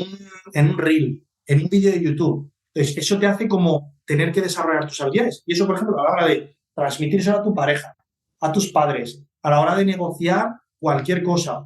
un reel, en un vídeo de YouTube. Entonces, eso te hace como tener que desarrollar tus habilidades. Y eso, por ejemplo, a la hora de transmitírselo a tu pareja, a tus padres, a la hora de negociar cualquier cosa,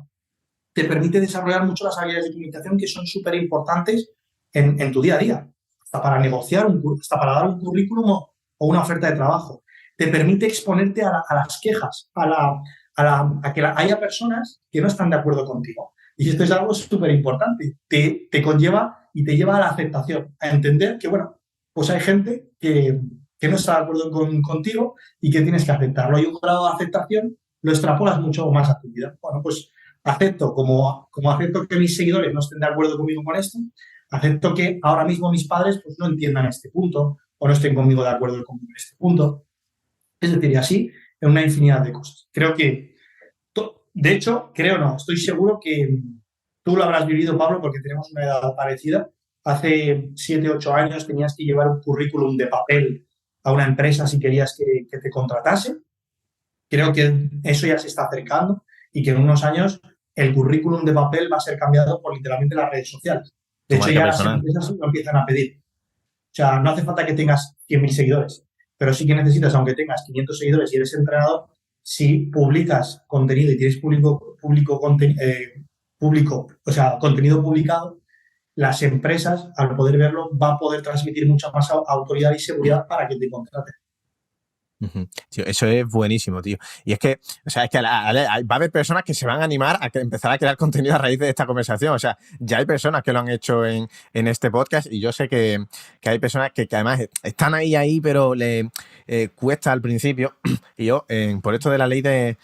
te permite desarrollar mucho las habilidades de comunicación que son súper importantes en tu día a día. Hasta para negociar, hasta para dar un currículum o una oferta de trabajo. Te permite exponerte a las quejas, a que haya personas que no están de acuerdo contigo. Y esto es algo súper importante. Te conlleva y te lleva a la aceptación, a entender que, bueno, pues hay gente que no está de acuerdo contigo y que tienes que aceptarlo. Y un grado de aceptación lo extrapolas mucho más a tu vida. Bueno, pues acepto, como acepto que mis seguidores no estén de acuerdo conmigo con esto, acepto que ahora mismo mis padres pues, no entiendan este punto o no estén conmigo de acuerdo conmigo en este punto. Es decir, y así en una infinidad de cosas. Creo que, de hecho, creo no, estoy seguro que tú lo habrás vivido, Pablo, porque tenemos una edad parecida. Hace 7, 8 años tenías que llevar un currículum de papel a una empresa si querías que te contratase. Creo que eso ya se está acercando y que en unos años el currículum de papel va a ser cambiado por literalmente las redes sociales. De Tu hecho, marca ya las personal. empresas lo empiezan a pedir. O sea, no hace falta que tengas 100.000 seguidores, pero sí que necesitas, aunque tengas 500 seguidores y eres entrenador, si publicas contenido y tienes o sea, contenido publicado, las empresas, al poder verlo, va a poder transmitir mucha más autoridad y seguridad para que te contraten. Tío, eso es buenísimo, tío. Y es que, o sea, es que va a haber personas que se van a animar a empezar a crear contenido a raíz de esta conversación. O sea, ya hay personas que lo han hecho en este podcast y yo sé que hay personas que además están ahí, pero le cuesta al principio. Y yo, por esto de la ley de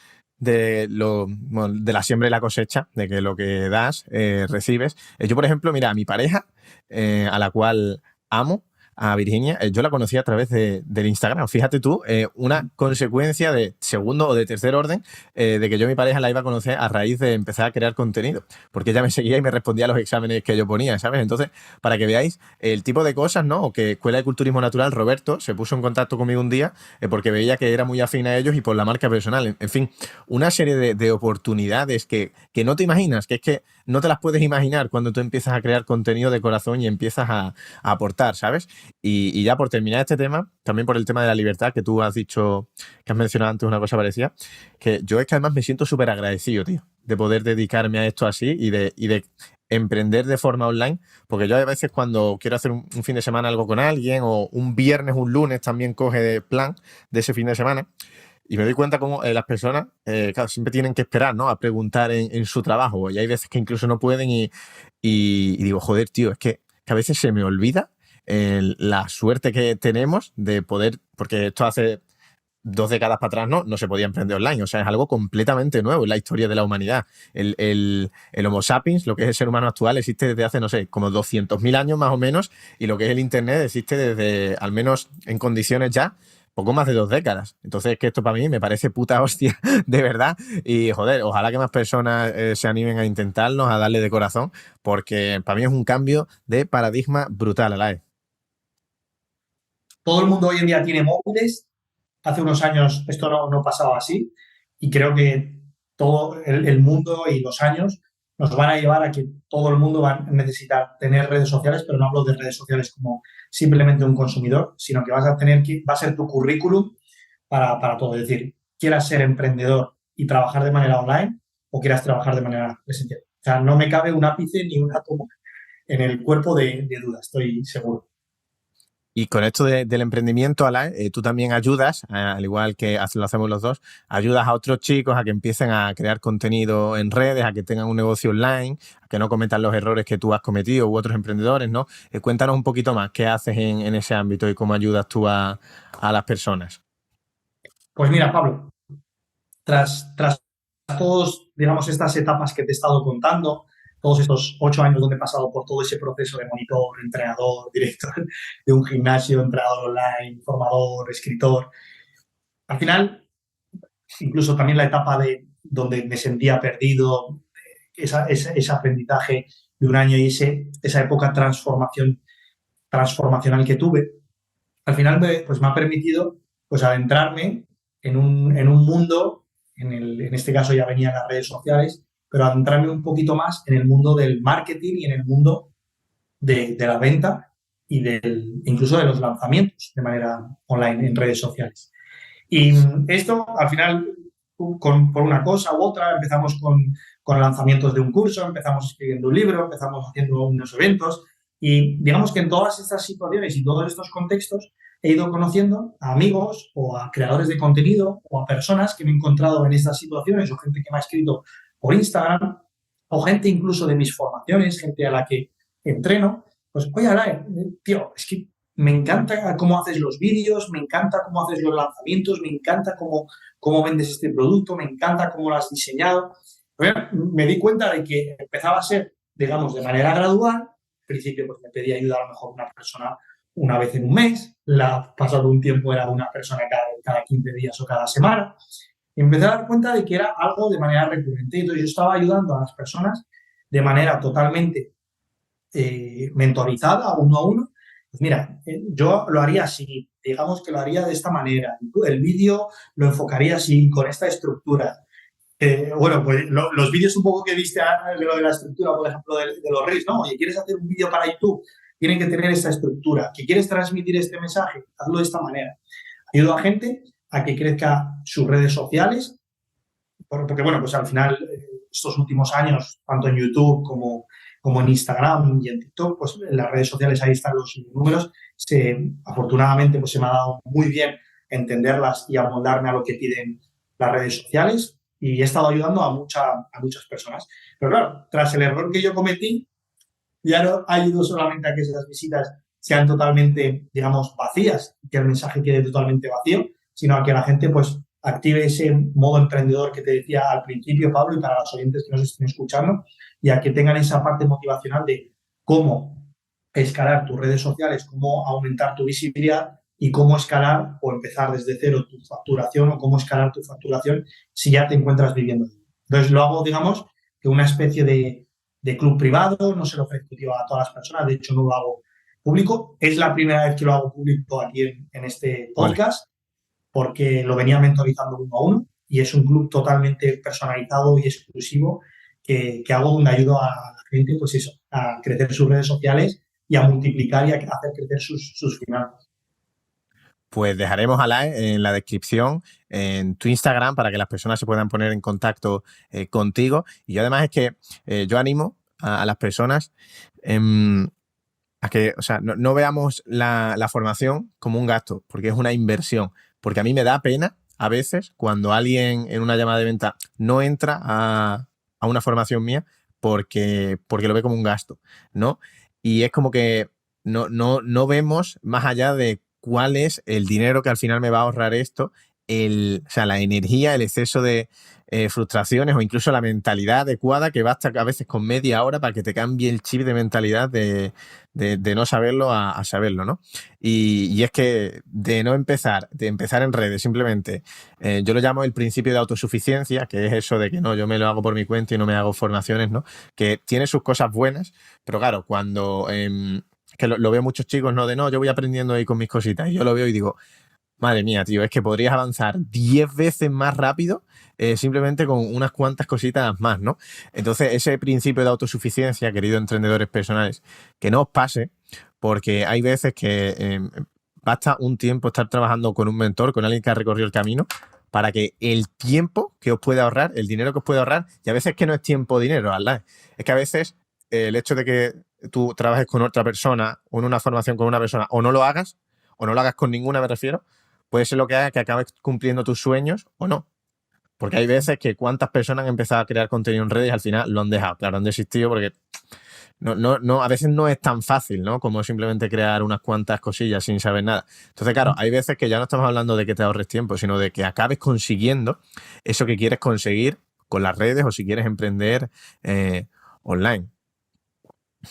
la siembra y la cosecha, de que lo que das, recibes. Yo, por ejemplo, mira, a mi pareja, a la cual amo, a Virginia, yo la conocí a través del Instagram. Fíjate tú, una consecuencia de segundo o de tercer orden de que yo a mi pareja la iba a conocer a raíz de empezar a crear contenido, porque ella me seguía y me respondía a los exámenes que yo ponía, ¿sabes? Entonces, para que veáis el tipo de cosas, ¿no? O que Escuela de Culturismo Natural, Roberto, se puso en contacto conmigo un día porque veía que era muy afín a ellos y por la marca personal. En fin, una serie de oportunidades que no te imaginas, que es que no te las puedes imaginar cuando tú empiezas a crear contenido de corazón y empiezas a aportar, ¿sabes? Y ya por terminar este tema, también por el tema de la libertad que tú has dicho, que has mencionado antes una cosa parecida, que yo es que además me siento súper agradecido, tío, de poder dedicarme a esto así y de emprender de forma online, porque yo a veces cuando quiero hacer un fin de semana algo con alguien o un viernes, un lunes también coge de plan de ese fin de semana y me doy cuenta como las personas, claro, siempre tienen que esperar, ¿no? A preguntar en su trabajo y hay veces que incluso no pueden y digo, joder, tío, es que a veces se me olvida la suerte que tenemos de poder, porque esto hace 2 décadas para atrás no se podía emprender online. O sea, es algo completamente nuevo en la historia de la humanidad. El Homo sapiens, lo que es el ser humano actual, existe desde hace, no sé, como 200.000 años más o menos, y lo que es el Internet existe desde, al menos en condiciones ya, poco más de 2 décadas. Entonces, que esto para mí me parece puta hostia, de verdad. Y, joder, ojalá que más personas se animen a intentarlo, a darle de corazón, porque para mí es un cambio de paradigma brutal, Alae. Todo el mundo hoy en día tiene móviles. Hace unos años esto no pasaba así y creo que todo el mundo y los años nos van a llevar a que todo el mundo va a necesitar tener redes sociales, pero no hablo de redes sociales como simplemente un consumidor, sino que vas a tener que, va a ser tu currículum para todo. Es decir, quieras ser emprendedor y trabajar de manera online o quieras trabajar de manera presencial. O sea, no me cabe un ápice ni un átomo en el cuerpo de duda, estoy seguro. Y con esto del emprendimiento, Alain, tú también ayudas, al igual que lo hacemos los dos, ayudas a otros chicos a que empiecen a crear contenido en redes, a que tengan un negocio online, a que no cometan los errores que tú has cometido u otros emprendedores, ¿no? Cuéntanos un poquito más qué haces en ese ámbito y cómo ayudas tú a las personas. Pues mira, Pablo, tras todos, digamos, estas etapas que te he estado contando, todos estos 8 años donde he pasado por todo ese proceso de monitor, entrenador, director de un gimnasio, entrenador online, formador, escritor, al final, incluso también la etapa de donde me sentía perdido, ese aprendizaje de un año y esa época transformacional que tuve, al final pues me ha permitido pues adentrarme en un mundo, en este caso ya venían las redes sociales, pero adentrarme un poquito más en el mundo del marketing y en el mundo de la venta y incluso de los lanzamientos de manera online en redes sociales. Y esto al final, por una cosa u otra, empezamos con lanzamientos de un curso, empezamos escribiendo un libro, empezamos haciendo unos eventos y digamos que en todas estas situaciones y todos estos contextos he ido conociendo a amigos o a creadores de contenido o a personas que me he encontrado en estas situaciones o gente que me ha escrito por Instagram o gente incluso de mis formaciones, gente a la que entreno. Pues, oye, Alain, tío, es que me encanta cómo haces los vídeos, me encanta cómo haces los lanzamientos, me encanta cómo vendes este producto, me encanta cómo lo has diseñado. Pero me di cuenta de que empezaba a ser, digamos, de manera gradual. Al principio pues me pedía ayuda a lo mejor una persona una vez en un mes, pasado un tiempo era una persona cada 15 días o cada semana. Y empecé a dar cuenta de que era algo de manera recurrente. Entonces yo estaba ayudando a las personas de manera totalmente mentorizada, uno a uno. Pues mira, yo lo haría así, digamos que lo haría de esta manera. El vídeo lo enfocaría así, con esta estructura. Bueno, pues los vídeos un poco que viste de lo de la estructura, por ejemplo, de los Reels, ¿no? Oye, ¿quieres hacer un vídeo para YouTube? Tienen que tener esta estructura. ¿Que quieres transmitir este mensaje? Hazlo de esta manera. Ayudo a gente a que crezca sus redes sociales, porque bueno, pues al final, estos últimos años, tanto en YouTube como en Instagram y en TikTok, pues en las redes sociales ahí están los números. Afortunadamente, pues se me ha dado muy bien entenderlas y amoldarme a lo que piden las redes sociales y he estado ayudando a muchas personas. Pero claro, tras el error que yo cometí, ya no ayudo solamente a que esas visitas sean totalmente, digamos, vacías, que el mensaje quede totalmente vacío, sino a que la gente pues active ese modo emprendedor que te decía al principio, Pablo, y para los oyentes que nos estén escuchando, y a que tengan esa parte motivacional de cómo escalar tus redes sociales, cómo aumentar tu visibilidad y cómo escalar o empezar desde cero tu facturación o cómo escalar tu facturación si ya te encuentras viviendo. Entonces lo hago, digamos, que una especie de club privado, no se lo ofrezco a todas las personas, de hecho no lo hago público. Es la primera vez que lo hago público aquí en este podcast, porque lo venía mentorizando uno a uno y es un club totalmente personalizado y exclusivo que hago donde ayudo a la gente, pues eso, a crecer sus redes sociales y a multiplicar y a hacer crecer sus finanzas. Pues dejaremos a en la descripción en tu Instagram para que las personas se puedan poner en contacto contigo. Y yo además es que yo animo a las personas a que, o sea, no veamos la formación como un gasto, porque es una inversión. Porque a mí me da pena a veces cuando alguien en una llamada de venta no entra a una formación mía porque lo ve como un gasto, ¿no? Y es como que no vemos más allá de cuál es el dinero que al final me va a ahorrar esto, o sea, la energía, el exceso de frustraciones o incluso la mentalidad adecuada que basta a veces con media hora para que te cambie el chip de mentalidad de no saberlo a saberlo, ¿no? Y es que de empezar en redes simplemente, yo lo llamo el principio de autosuficiencia, que es eso de que no, yo me lo hago por mi cuenta y no me hago formaciones, ¿no? Que tiene sus cosas buenas, pero claro, cuando... que lo veo muchos chicos, ¿no? De no, yo voy aprendiendo ahí con mis cositas. Y yo lo veo y digo, madre mía, tío, es que podrías avanzar 10 veces más rápido simplemente con unas cuantas cositas más, ¿no? Entonces, ese principio de autosuficiencia, queridos emprendedores personales, que no os pase, porque hay veces que basta un tiempo estar trabajando con un mentor, con alguien que ha recorrido el camino, para que el tiempo que os puede ahorrar, el dinero que os puede ahorrar, y a veces que no es tiempo o dinero, ¿verdad? Es que a veces el hecho de que tú trabajes con otra persona o en una formación con una persona o no lo hagas con ninguna, me refiero, puede ser lo que haga que acabes cumpliendo tus sueños o no. Porque hay veces que cuántas personas han empezado a crear contenido en redes y al final lo han dejado. Claro, han desistido porque a veces no es tan fácil, ¿no? Como simplemente crear unas cuantas cosillas sin saber nada. Entonces, claro, hay veces que ya no estamos hablando de que te ahorres tiempo, sino de que acabes consiguiendo eso que quieres conseguir con las redes o si quieres emprender online.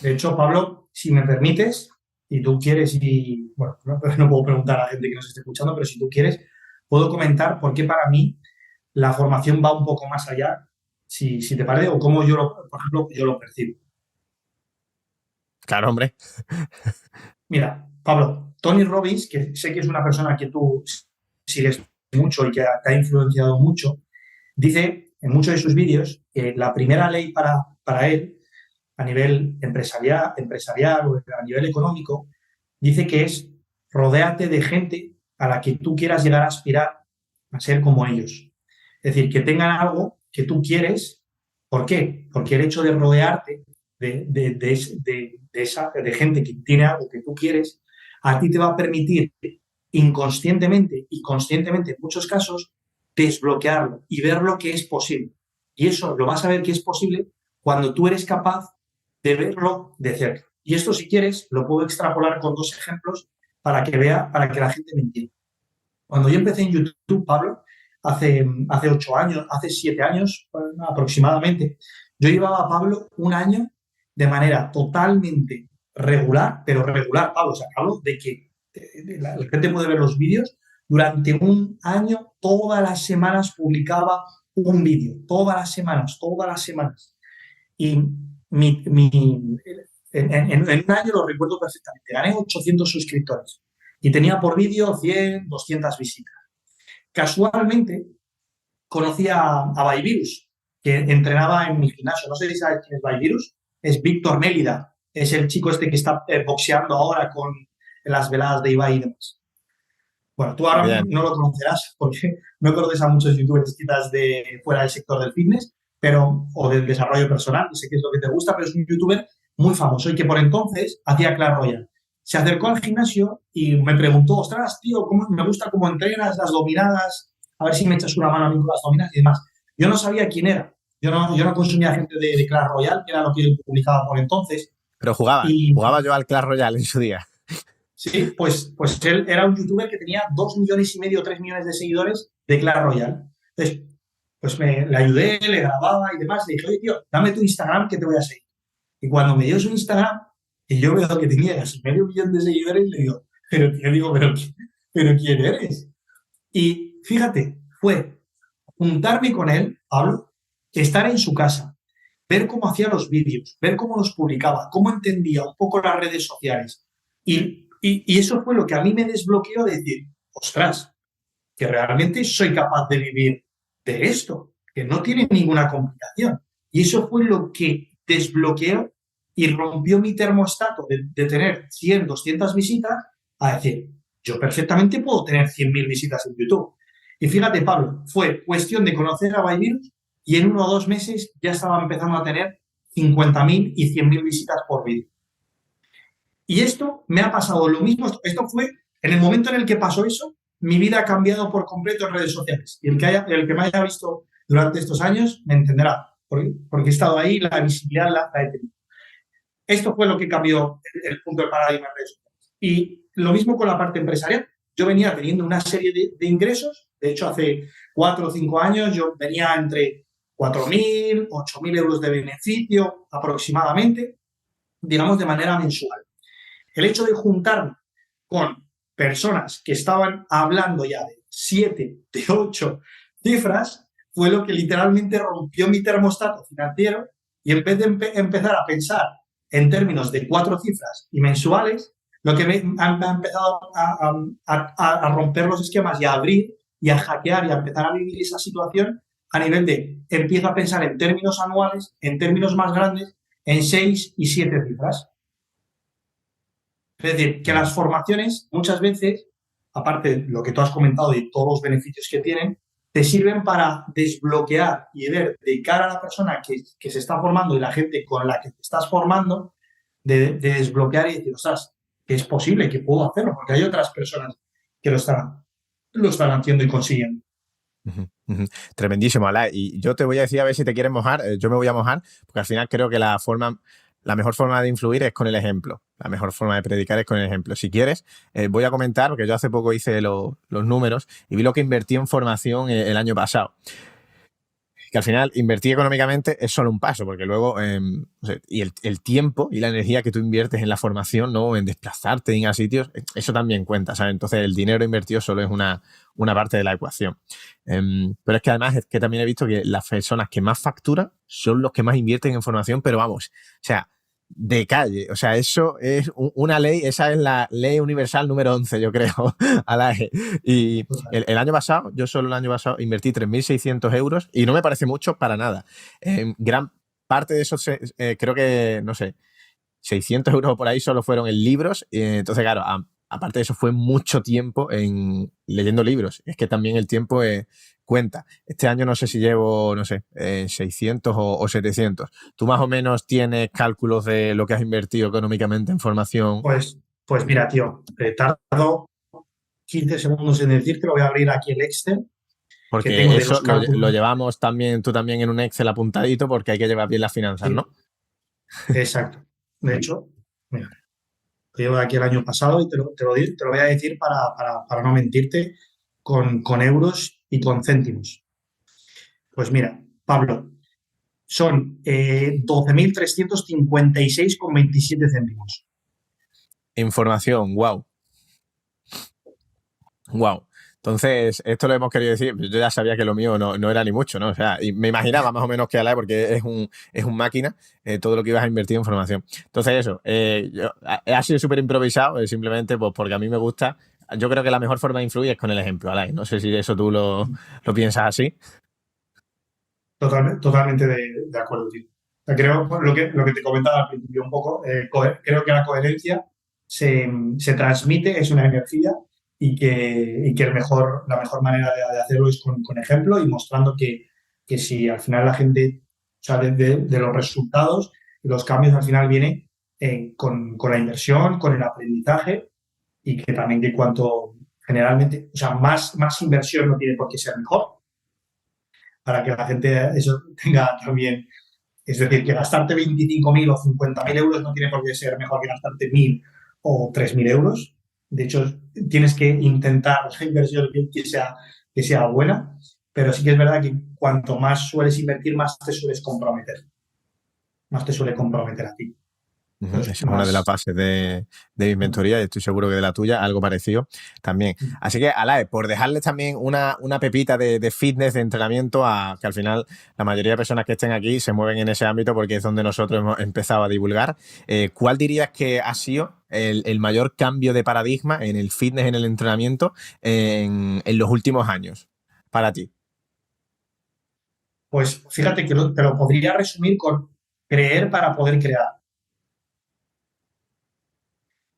De hecho, Pablo, si me permites, y tú quieres, y bueno, no puedo preguntar a la gente que nos esté escuchando, pero si tú quieres, puedo comentar por qué para mí la formación va un poco más allá, si te parece, o cómo por ejemplo, yo lo percibo. Claro, hombre. Mira, Pablo, Tony Robbins, que sé que es una persona que tú sigues mucho y que te ha influenciado mucho, dice en muchos de sus vídeos que la primera ley para él, a nivel empresarial o a nivel económico, dice que es rodéate de gente a la que tú quieras llegar a aspirar a ser como ellos. Es decir, que tengan algo que tú quieres. ¿Por qué? Porque el hecho de rodearte de gente que tiene algo que tú quieres, a ti te va a permitir inconscientemente y conscientemente en muchos casos desbloquearlo y ver lo que es posible. Y eso lo vas a ver que es posible cuando tú eres capaz de verlo de cerca. Y esto, si quieres, lo puedo extrapolar con dos ejemplos para que la gente me entienda. Cuando yo empecé en YouTube, Pablo, hace 8 años, hace 7 años aproximadamente, yo llevaba a Pablo un año de manera totalmente regular, pero regular, Pablo, o sea, Pablo, de que la gente puede ver los vídeos, durante un año, todas las semanas publicaba un vídeo, todas las semanas, todas las semanas. Y en un año lo recuerdo perfectamente, gané 800 suscriptores y tenía por vídeo 100, 200 visitas. Casualmente conocí a Byvirus, que entrenaba en mi gimnasio. No sé si sabes quién es Byvirus. Es Víctor Mélida. Es el chico este que está boxeando ahora con las veladas de Ibai y demás. Bueno, tú ahora Bien. no lo conocerás porque no conoces a muchos youtubers quizás de fuera del sector del fitness, pero, o del desarrollo personal, sé que es lo que te gusta, pero es un youtuber muy famoso y que por entonces hacía Clash Royale. Se acercó al gimnasio y me preguntó, ostras, tío, me gusta cómo entrenas las dominadas, a ver si me echas una mano a mí con las dominadas y demás. Yo no sabía quién era. Yo no consumía gente de Clash Royale, que era lo que él publicaba por entonces. Pero Y jugaba yo al Clash Royale en su día. sí, pues él era un youtuber que tenía 2,5 millones, 3 millones de seguidores de Clash Royale. Entonces, pues le ayudé, le grababa y demás. Le dije, oye, tío, dame tu Instagram que te voy a seguir. Y cuando me dio su Instagram, y yo veo que tenía casi medio millón de seguidores, le digo, pero ¿quién eres? Y fíjate, fue juntarme con él, Pablo, estar en su casa, ver cómo hacía los vídeos, ver cómo los publicaba, cómo entendía un poco las redes sociales. Y eso fue lo que a mí me desbloqueó de decir, ostras, que realmente soy capaz de vivir de esto, que no tiene ninguna complicación. Y eso fue lo que desbloqueó y rompió mi termostato de tener 100, 200 visitas a decir, yo perfectamente puedo tener 100.000 visitas en YouTube. Y fíjate, Pablo, fue cuestión de conocer a Byvirus y en 1 o 2 meses ya estaba empezando a tener 50.000 y 100.000 visitas por vídeo. Y esto me ha pasado lo mismo. Esto fue, en el momento en el que pasó eso, mi vida ha cambiado por completo en redes sociales. Y el que me haya visto durante estos años me entenderá, porque he estado ahí, la visibilidad la he tenido. Esto fue lo que cambió el punto de paradigma en redes sociales. Y lo mismo con la parte empresarial. Yo venía teniendo una serie de ingresos. De hecho, hace 4 o 5 años yo venía entre 4.000, 8.000 euros de beneficio aproximadamente, digamos, de manera mensual. El hecho de juntarme con personas que estaban hablando ya de 7, de 8 cifras, fue lo que literalmente rompió mi termostato financiero y en vez de empezar a pensar en términos de 4 cifras y mensuales, lo que me ha empezado a romper los esquemas y a abrir y a hackear y a empezar a vivir esa situación a nivel de empiezo a pensar en términos anuales, en términos más grandes, en 6 y 7 cifras. Es decir, que las formaciones muchas veces, aparte de lo que tú has comentado y todos los beneficios que tienen, te sirven para desbloquear y ver de cara a la persona que se está formando y la gente con la que te estás formando, de desbloquear y decir, ostras, que es posible, que puedo hacerlo, porque hay otras personas que lo están haciendo y consiguiendo. Tremendísimo, Alá. Y yo te voy a decir a ver si te quieres mojar. Yo me voy a mojar porque al final creo que la mejor forma de influir es con el ejemplo. La mejor forma de predicar es con el ejemplo. Si quieres, voy a comentar, porque yo hace poco hice los números y vi lo que invertí en formación el año pasado. Que al final invertir económicamente es solo un paso, porque luego y el tiempo y la energía que tú inviertes en la formación, ¿no? En desplazarte, en ir a sitios, eso también cuenta, ¿sabes? Entonces el dinero invertido solo es una parte de la ecuación. Pero es que además es que también he visto que las personas que más facturan son los que más invierten en formación, pero vamos, o sea, de calle. O sea, eso es una ley, esa es la ley universal número 11, yo creo, a la E. Y el año pasado, yo solo el año pasado invertí 3.600 euros y no me parece mucho para nada. Gran parte de esos, creo que, no sé, 600 euros por ahí solo fueron en libros. Entonces, claro, aparte de eso fue mucho tiempo en leyendo libros. Es que también el tiempo cuenta. Este año no sé si llevo, no sé, 600 o 700. ¿Tú más o menos tienes cálculos de lo que has invertido económicamente en formación? Pues mira, tío, tardo 15 segundos en decirte, lo voy a abrir aquí el Excel que tengo Porque de eso los lo cálculos. llevamos también, tú también en un Excel apuntadito porque hay que llevar bien las finanzas, Sí, ¿no? exacto. De hecho, mira, lo llevo de aquí el año pasado y te lo voy a decir para no mentirte con euros y con céntimos. Pues mira, Pablo, son 12.356,27 céntimos. Información, wow. Wow. Entonces, esto lo hemos querido decir. Yo ya sabía que lo mío no era ni mucho, ¿no? O sea, y me imaginaba más o menos que Alain, porque es un máquina, todo lo que ibas a invertir en formación. Entonces, eso, ha sido súper improvisado, simplemente pues porque a mí me gusta. Yo creo que la mejor forma de influir es con el ejemplo, Alain. No sé si eso tú lo piensas así. Totalmente de acuerdo, tío. O sea, creo, bueno, lo que te comentaba al principio un poco, creo que la coherencia se transmite, es una energía y que la mejor manera de hacerlo es con ejemplo y mostrando que si al final la gente, o sea, de los resultados, los cambios al final vienen con la inversión, con el aprendizaje y que también que cuanto generalmente, o sea, más inversión no tiene por qué ser mejor para que la gente eso tenga también. Es decir, que gastarte 25.000 o 50.000 euros no tiene por qué ser mejor que gastarte 1.000 o 3.000 euros. De hecho, tienes que intentar la inversión que sea buena, pero sí que es verdad que cuanto más sueles invertir, más te sueles comprometer. Más te suele comprometer a ti. Esa Entonces, es una de las bases de mi mentoría y estoy seguro que de la tuya, algo parecido también. Así que, Alae, por dejarles también una pepita de fitness, de entrenamiento, que al final la mayoría de personas que estén aquí se mueven en ese ámbito porque es donde nosotros hemos empezado a divulgar. ¿Cuál dirías que ha sido el mayor cambio de paradigma en el fitness, en el entrenamiento, en los últimos años para ti? Pues fíjate que te lo podría resumir con creer para poder crear.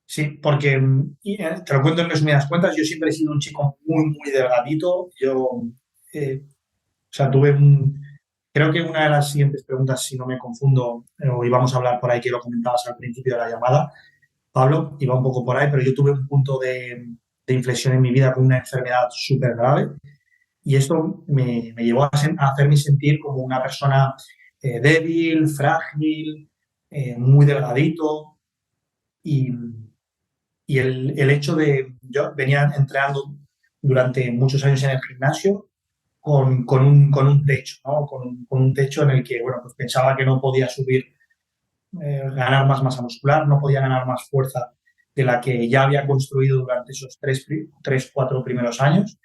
Sí, porque te lo cuento en resumidas cuentas, yo siempre he sido un chico muy, muy delgadito. O sea, creo que una de las siguientes preguntas, si no me confundo, o íbamos a hablar por ahí, que lo comentabas al principio de la llamada, Pablo, iba un poco por ahí, pero yo tuve un punto de inflexión en mi vida con una enfermedad súper grave y esto me llevó a hacerme sentir como una persona débil, frágil, muy delgadito y, y el hecho de, yo venía entrenando durante muchos años en el gimnasio con un techo, ¿no? Con un techo en el que, bueno, pues pensaba que no podía subir, ganar más masa muscular, no podía ganar más fuerza de la que ya había construido durante esos cuatro primeros años.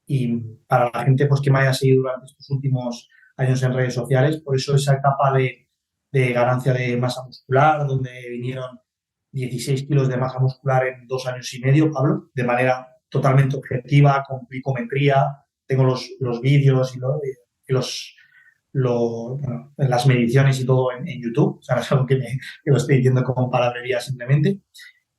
Y para la gente pues, que me haya seguido durante estos últimos años en redes sociales, por eso esa etapa de ganancia de masa muscular, donde vinieron 16 kilos de masa muscular en 2 años y medio, Pablo, de manera totalmente objetiva, con glicometría. Tengo los vídeos y bueno, las mediciones y todo en YouTube. O sea, no es algo que lo estoy diciendo como palabrería simplemente.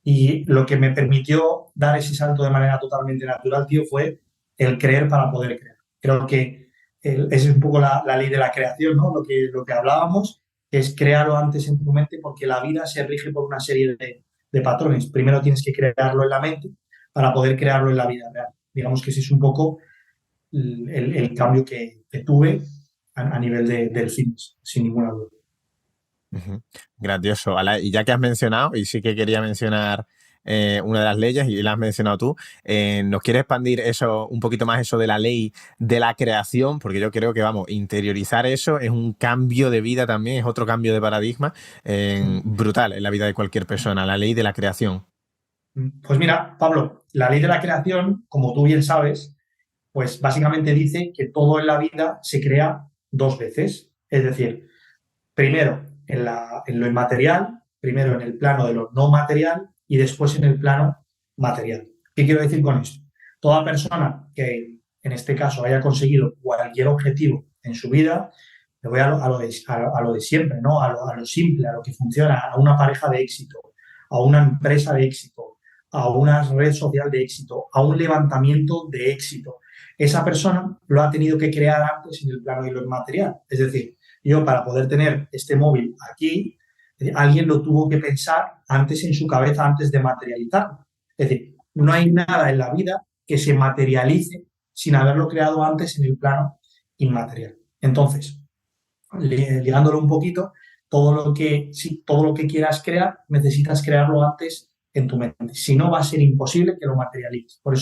Y lo que me permitió dar ese salto de manera totalmente natural, tío, fue el creer para poder crear. Creo que esa es un poco la ley de la creación, ¿no? Lo que hablábamos es crearlo antes en tu mente porque la vida se rige por una serie de patrones. Primero tienes que crearlo en la mente para poder crearlo en la vida real. Digamos que ese es un poco el cambio que tuve a nivel del fitness, sin ninguna duda. Ujú. Grandioso. Ala, y ya que has mencionado, y sí que quería mencionar una de las leyes, y la has mencionado tú, ¿nos quieres expandir eso, un poquito más eso de la ley de la creación? Porque yo creo que, vamos, interiorizar eso es un cambio de vida también, es otro cambio de paradigma brutal en la vida de cualquier persona, la ley de la creación. Pues mira, Pablo, la ley de la creación, como tú bien sabes, pues básicamente dice que todo en la vida se crea dos veces. Es decir, primero en lo inmaterial, primero en el plano de lo no material y después en el plano material. ¿Qué quiero decir con esto? Toda persona que en este caso haya conseguido cualquier objetivo en su vida, me voy a lo de siempre, ¿no? A lo simple, a lo que funciona, a una pareja de éxito, a una empresa de éxito, a una red social de éxito, a un levantamiento de éxito. Esa persona lo ha tenido que crear antes en el plano de lo inmaterial. Es decir, yo para poder tener este móvil aquí, alguien lo tuvo que pensar antes en su cabeza, antes de materializarlo. Es decir, no hay nada en la vida que se materialice sin haberlo creado antes en el plano inmaterial. Entonces, ligándolo un poquito, todo lo que quieras crear, necesitas crearlo antes en tu mente. Si no, va a ser imposible que lo materialices. Por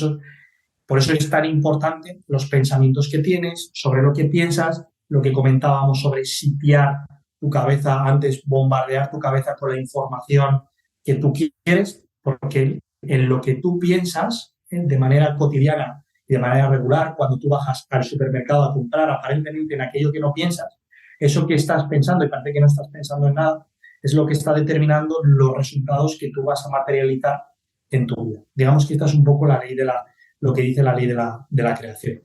eso es tan importante los pensamientos que tienes, sobre lo que piensas, lo que comentábamos sobre sitiar tu cabeza antes, bombardear tu cabeza con la información que tú quieres, porque en lo que tú piensas de manera cotidiana y de manera regular, cuando tú bajas al supermercado a comprar aparentemente en aquello que no piensas, eso que estás pensando y parece que no estás pensando en nada, es lo que está determinando los resultados que tú vas a materializar en tu vida. Digamos que esta es un poco lo que dice la ley de la creación.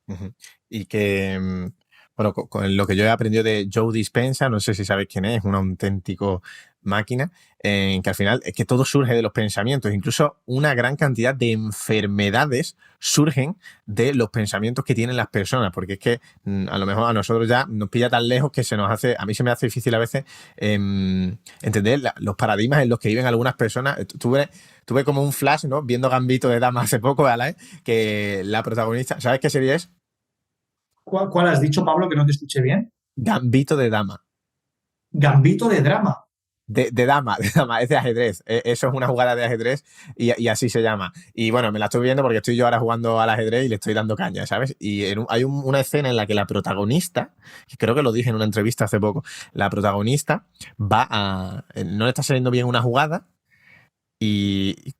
Ujú. Y que, bueno, con lo que yo he aprendido de Joe Dispenza, no sé si sabéis quién es un auténtico máquina, que al final es que todo surge de los pensamientos, incluso una gran cantidad de enfermedades surgen de los pensamientos que tienen las personas, porque es que a lo mejor a nosotros ya nos pilla tan lejos que a mí se me hace difícil a veces entender los paradigmas en los que viven algunas personas. Tuve como un flash, ¿no? Viendo Gambito de Dama hace poco, ¿vale? Que la protagonista, ¿sabes qué serie es? ¿Cuál has dicho, Pablo, que no te escuché bien? Gambito de Dama. Gambito de drama. De dama, es de ajedrez. Eso es una jugada de ajedrez y así se llama. Y bueno, me la estoy viendo porque estoy yo ahora jugando al ajedrez y le estoy dando caña, ¿sabes? Y hay una escena en la que la protagonista, que creo que lo dije en una entrevista hace poco, la protagonista no le está saliendo bien una jugada y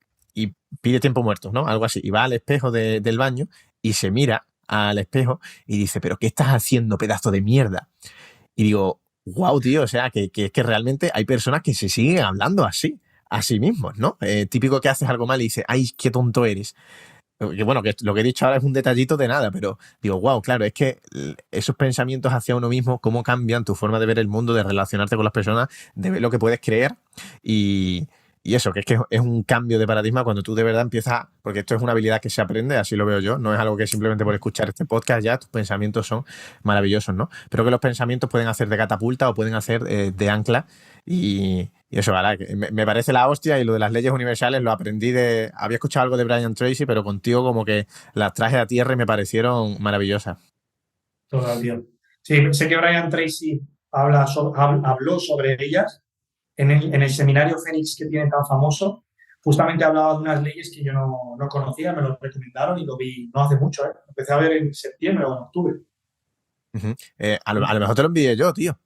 pide tiempo muerto, ¿no? Algo así. Y va al espejo del baño y se mira al espejo y dice, ¿pero qué estás haciendo, pedazo de mierda? Y digo, wow, tío, o sea, que realmente hay personas que se siguen hablando así, a sí mismos, ¿no? Típico que haces algo mal y dices, ay, qué tonto eres. Que bueno, que lo que he dicho ahora es un detallito de nada, pero digo, wow, claro, es que esos pensamientos hacia uno mismo, cómo cambian tu forma de ver el mundo, de relacionarte con las personas, de ver lo que puedes creer y, y eso, que es un cambio de paradigma cuando tú de verdad empiezas, porque esto es una habilidad que se aprende, así lo veo yo, no es algo que simplemente por escuchar este podcast ya tus pensamientos son maravillosos, ¿no? Pero que los pensamientos pueden hacer de catapulta o pueden hacer de ancla y eso, ¿verdad? Que me parece la hostia y lo de las leyes universales lo aprendí de... Había escuchado algo de Brian Tracy, pero contigo como que las traje a tierra y me parecieron maravillosas. Todavía. Sí, sé que Brian Tracy habló sobre ellas en el seminario Fénix que tiene tan famoso. Justamente hablaba de unas leyes que yo no conocía, me lo recomendaron y lo vi no hace mucho, ¿eh? Empecé a ver en septiembre o en octubre. Uh-huh. A lo mejor te lo envié yo, tío.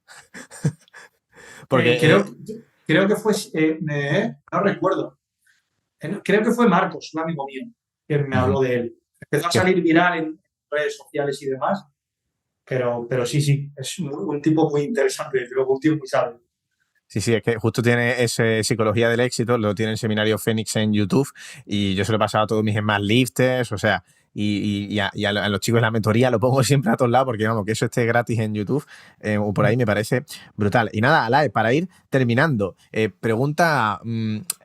Eh, Porque creo, creo que fue, no recuerdo, creo que fue Marcos, un amigo mío, que me uh-huh. habló de él. Empezó a que, salir viral en redes sociales y demás, pero sí, es un tipo muy interesante, desde luego, un tío muy sabio. sí, sí, es que justo tiene ese Psicología del Éxito, lo tiene el seminario Fénix en YouTube y yo se lo he pasado a todos mis más lifters, o sea, a los chicos de la mentoría lo pongo siempre a todos lados porque vamos, que eso esté gratis en YouTube o por ahí me parece brutal. Y nada, Alae, para ir terminando, pregunta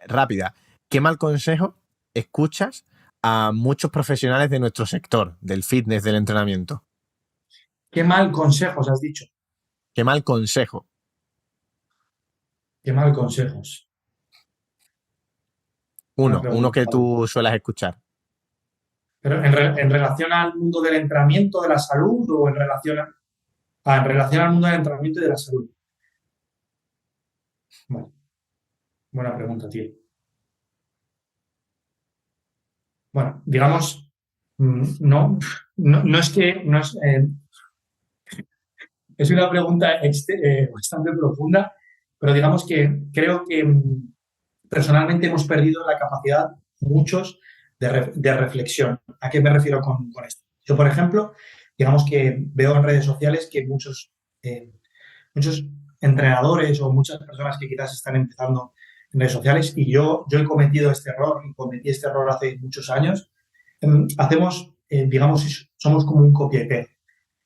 rápida. ¿Qué mal consejo escuchas a muchos profesionales de nuestro sector, del fitness, del entrenamiento? Qué mal consejos has dicho, ¿Qué mal consejo? qué mal consejos. Buena Uno pregunta, que Pablo. tú suelas escuchar. Pero en relación al mundo del entrenamiento, de la salud o en relación al mundo del entrenamiento y de la salud. Bueno, buena pregunta, tío. Bueno, digamos, no es que no es, es una pregunta bastante profunda, pero digamos que creo que personalmente hemos perdido la capacidad, muchos, de reflexión. ¿A qué me refiero con esto? Yo, por ejemplo, digamos que veo en redes sociales que muchos entrenadores o muchas personas que quizás están empezando en redes sociales, y yo he cometido este error, y cometí este error hace muchos años, hacemos, digamos, somos como un copia y pega.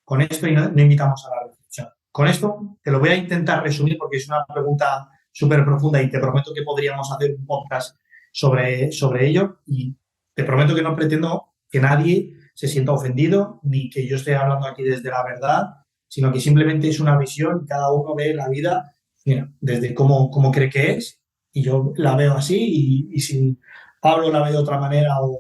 Con esto y no invitamos a la reflexión. Con esto te lo voy a intentar resumir porque es una pregunta súper profunda y te prometo que podríamos hacer un podcast sobre ello y te prometo que no pretendo que nadie se sienta ofendido ni que yo esté hablando aquí desde la verdad, sino que simplemente es una visión y cada uno ve la vida, mira, desde cómo cree que es, y yo la veo así, y si Pablo la ve de otra manera o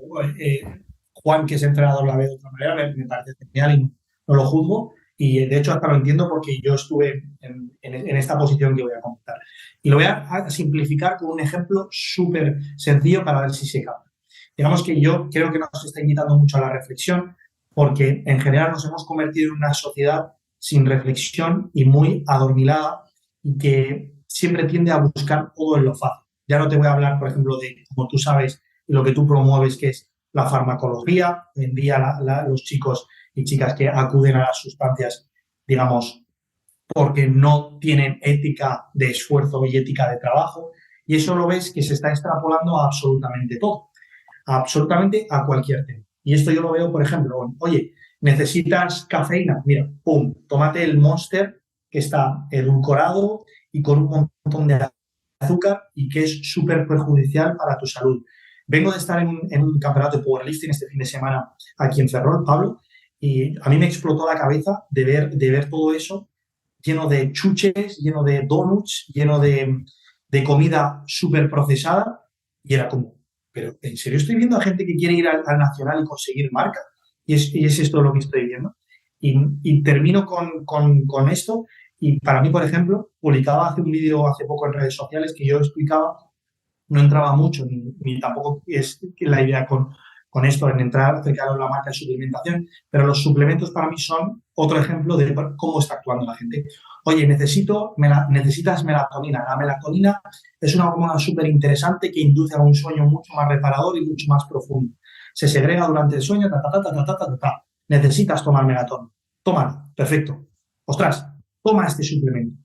Juan, que es entrenador, la ve de otra manera, me parece genial y no lo juzgo, y de hecho hasta lo entiendo porque yo estuve en esta posición que voy a comentar. Y lo voy a simplificar con un ejemplo súper sencillo para ver si se capta. Digamos que yo creo que nos está invitando mucho a la reflexión porque en general nos hemos convertido en una sociedad sin reflexión y muy adormilada y que siempre tiende a buscar todo en lo fácil. Ya no te voy a hablar, por ejemplo, de, como tú sabes, lo que tú promueves, que es la farmacología. Hoy en día los chicos y chicas que acuden a las sustancias, digamos, porque no tienen ética de esfuerzo y ética de trabajo. Y eso lo ves que se está extrapolando a absolutamente todo, absolutamente a cualquier tema. Y esto yo lo veo, por ejemplo, oye, ¿necesitas cafeína? Mira, pum, tómate el Monster que está edulcorado y con un montón de azúcar y que es súper perjudicial para tu salud. Vengo de estar en un campeonato de powerlifting este fin de semana aquí en Ferrol, Pablo, y a mí me explotó la cabeza de ver todo eso lleno de chuches, lleno de donuts, lleno de comida súper procesada, y era como, pero ¿en serio estoy viendo a gente que quiere ir al Nacional y conseguir marca? Y es esto lo que estoy viendo. Y termino con esto, y para mí, por ejemplo, publicaba hace un vídeo hace poco en redes sociales que yo explicaba, no entraba mucho, ni tampoco es la idea con esto, en entrar acerca de la marca de suplementación, pero los suplementos para mí son otro ejemplo de cómo está actuando la gente. Oye, necesitas melatonina. La melatonina es una hormona súper interesante que induce a un sueño mucho más reparador y mucho más profundo. Se segrega durante el sueño, ta. Necesitas tomar melatonina. Tómala, perfecto. Ostras, toma este suplemento.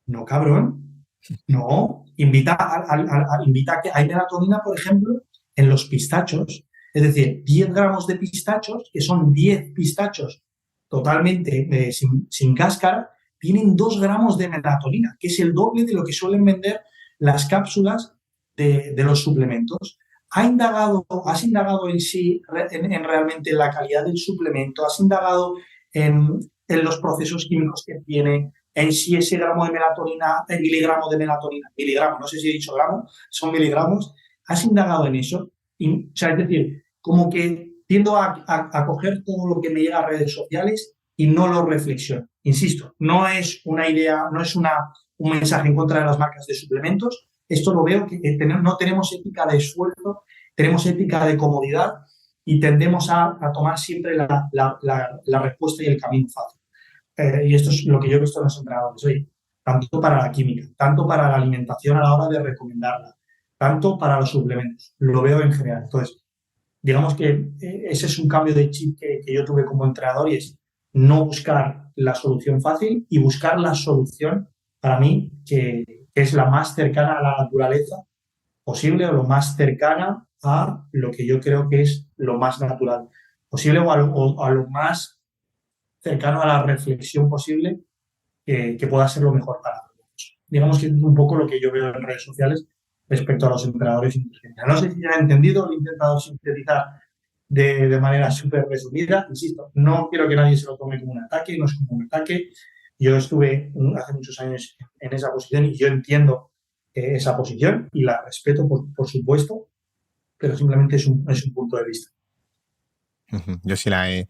No, cabrón. No. Invita a que hay melatonina, por ejemplo, en los pistachos. Es decir, 10 gramos de pistachos, que son 10 pistachos totalmente sin cáscara, tienen 2 gramos de melatonina, que es el doble de lo que suelen vender las cápsulas de los suplementos. ¿Has indagado en sí, en realmente la calidad del suplemento? ¿Has indagado en los procesos químicos que tiene? En si ese gramo de melatonina, el miligramo de melatonina, miligramo, no sé si he dicho gramo, son miligramos. ¿Has indagado en eso? O sea, es decir, como que tiendo a coger todo lo que me llega a redes sociales y no lo reflexiono. Insisto, no es una idea, no es un mensaje en contra de las marcas de suplementos. Esto lo veo que no tenemos ética de esfuerzo, tenemos ética de comodidad y tendemos a tomar siempre la respuesta y el camino fácil. Y esto es lo que yo he visto en los entrenadores hoy, tanto para la química, tanto para la alimentación a la hora de recomendarla, tanto para los suplementos. Lo veo en general. Entonces, digamos que ese es un cambio de chip que yo tuve como entrenador y es no buscar la solución fácil y buscar la solución para mí que es la más cercana a la naturaleza posible o lo más cercana a lo que yo creo que es lo más natural posible o a lo más cercano a la reflexión posible que pueda ser lo mejor para nosotros. Digamos que es un poco lo que yo veo en redes sociales respecto a los entrenadores inteligentes. No sé si ya he entendido, lo he intentado sintetizar de manera súper resumida. Insisto, no quiero que nadie se lo tome como un ataque, no es como un ataque. Yo estuve hace muchos años en esa posición y yo entiendo esa posición y la respeto, por supuesto, pero simplemente es un punto de vista. Yo sí la he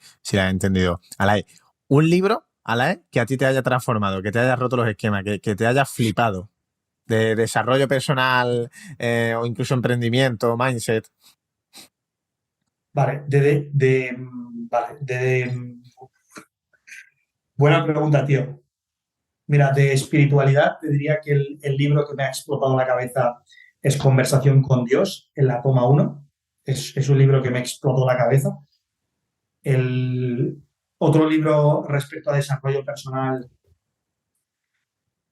entendido. Alain, un libro, Alain, que a ti te haya transformado, que te haya roto los esquemas, que te haya flipado, de desarrollo personal o incluso emprendimiento, mindset. Vale, buena pregunta, tío. Mira, de espiritualidad te diría que el libro que me ha explotado la cabeza es Conversación con Dios, en la toma 1. Es un libro que me explotó la cabeza. El otro libro respecto a desarrollo personal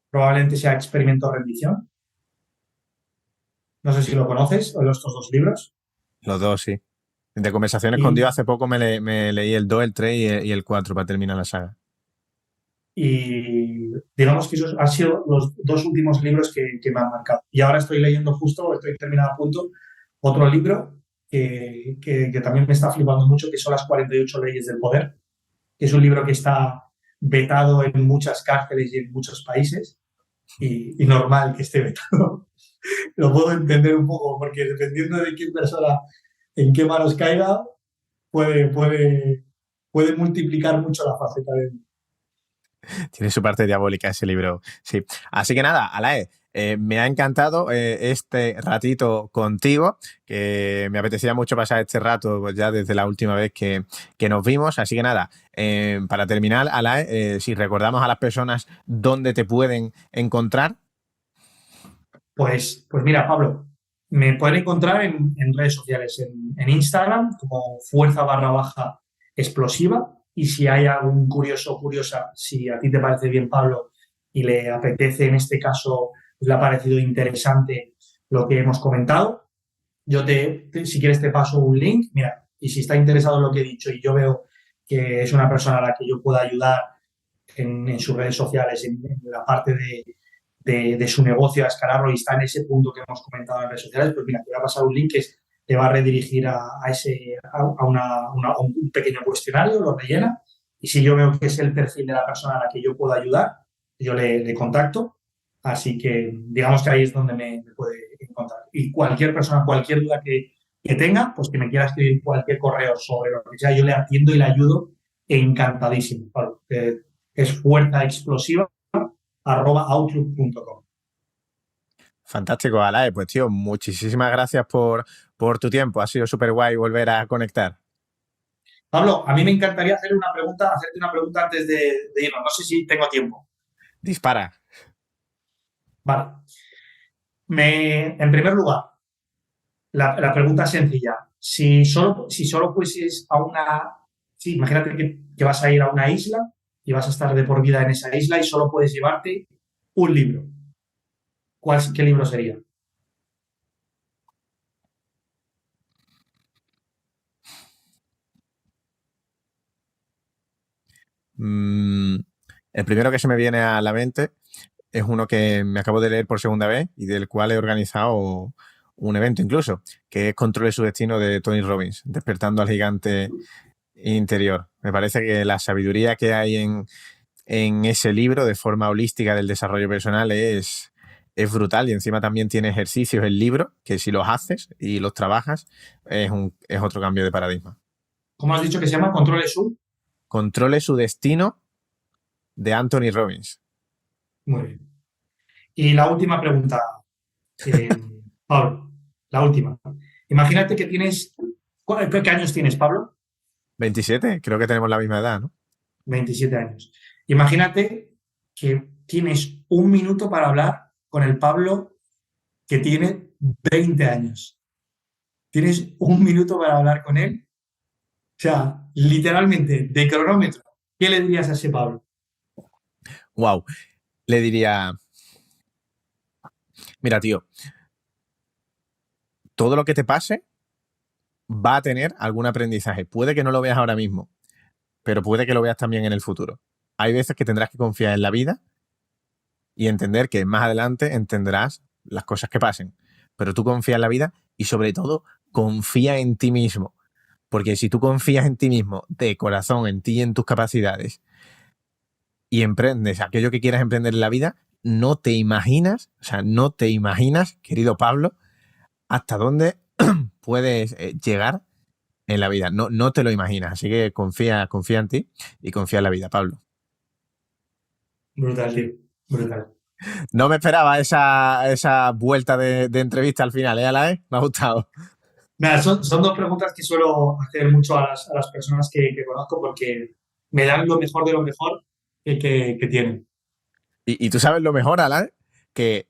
probablemente sea Experimento Rendición. No sé si lo conoces, o estos dos libros. Los dos, sí. De conversaciones con Dios, Y, hace poco me leí el 2, el 3 y el 4 para terminar la saga. y digamos que esos han sido los dos últimos libros que me han marcado. Y ahora estoy leyendo justo, estoy terminado a punto, otro libro que también me está flipando mucho, que son Las 48 leyes del poder, que es un libro que está vetado en muchas cárceles y en muchos países, y normal que esté vetado. Lo puedo entender un poco, porque dependiendo de qué persona, en qué manos caiga, puede, puede, puede multiplicar mucho la faceta de... Tiene su parte diabólica ese libro, sí. Así que nada, Alae, me ha encantado este ratito contigo, que me apetecía mucho pasar este rato pues, ya desde la última vez que nos vimos. Así que nada, para terminar, Alae, si recordamos a las personas dónde te pueden encontrar. Pues mira, Pablo, me pueden encontrar en redes sociales, en Instagram como fuerza_explosiva. Y si hay algún curioso o curiosa, si a ti te parece bien, Pablo, y le apetece, en este caso, le ha parecido interesante lo que hemos comentado, yo si quieres te paso un link, mira, y si está interesado en lo que he dicho y yo veo que es una persona a la que yo pueda ayudar en sus redes sociales, en la parte de su negocio a escalarlo y está en ese punto que hemos comentado en redes sociales, pues mira, te voy a pasar un link que te va a redirigir a un pequeño cuestionario, lo rellena y si yo veo que es el perfil de la persona a la que yo puedo ayudar, yo le contacto. Así que digamos que ahí es donde me puede encontrar. Y cualquier persona, cualquier duda que tenga, pues que me quiera escribir cualquier correo sobre lo que sea, yo le atiendo y le ayudo encantadísimo. Claro, es fuerzaexplosiva@outlook.com. Fantástico, Alae. Pues tío, muchísimas gracias por tu tiempo. Ha sido súper guay volver a conectar. Pablo, a mí me encantaría hacerte una pregunta antes de irnos. No sé si tengo tiempo. Dispara. Vale. En primer lugar, la pregunta es sencilla. Si solo fueses a una... Sí, imagínate que vas a ir a una isla y vas a estar de por vida en esa isla y solo puedes llevarte un libro. ¿Qué libro sería? Mm, el primero que se me viene a la mente es uno que me acabo de leer por segunda vez y del cual he organizado un evento incluso, que es Controle su destino de Tony Robbins, despertando al gigante interior. Me parece que la sabiduría que hay en ese libro de forma holística del desarrollo personal es brutal, y encima también tiene ejercicios el libro que si los haces y los trabajas es otro cambio de paradigma. ¿Cómo has dicho que se llama? Controle Sub. Controle su destino de Anthony Robbins. Muy bien. Y la última pregunta, eh, Pablo, la última. Imagínate que tienes, ¿qué años tienes, Pablo? 27, creo que tenemos la misma edad, ¿no? 27 años. Imagínate que tienes un minuto para hablar con el Pablo que tiene 20 años. Tienes un minuto para hablar con él. O sea, literalmente, de cronómetro. ¿Qué le dirías a ese Pablo? Wow. Le diría, mira, tío, todo lo que te pase va a tener algún aprendizaje. Puede que no lo veas ahora mismo, pero puede que lo veas también en el futuro. Hay veces que tendrás que confiar en la vida y entender que más adelante entenderás las cosas que pasen. Pero tú confía en la vida y sobre todo confía en ti mismo. Porque si tú confías en ti mismo, de corazón, en ti y en tus capacidades, y emprendes aquello que quieras emprender en la vida, no te imaginas, querido Pablo, hasta dónde puedes llegar en la vida. No, no te lo imaginas. Así que confía en ti y confía en la vida, Pablo. Brutal, tío. Brutal. No me esperaba esa vuelta de entrevista al final, Alain? Me ha gustado. Nada, son dos preguntas que suelo hacer mucho a las personas que conozco porque me dan lo mejor de lo mejor que tienen. Y tú sabes lo mejor, Alain, que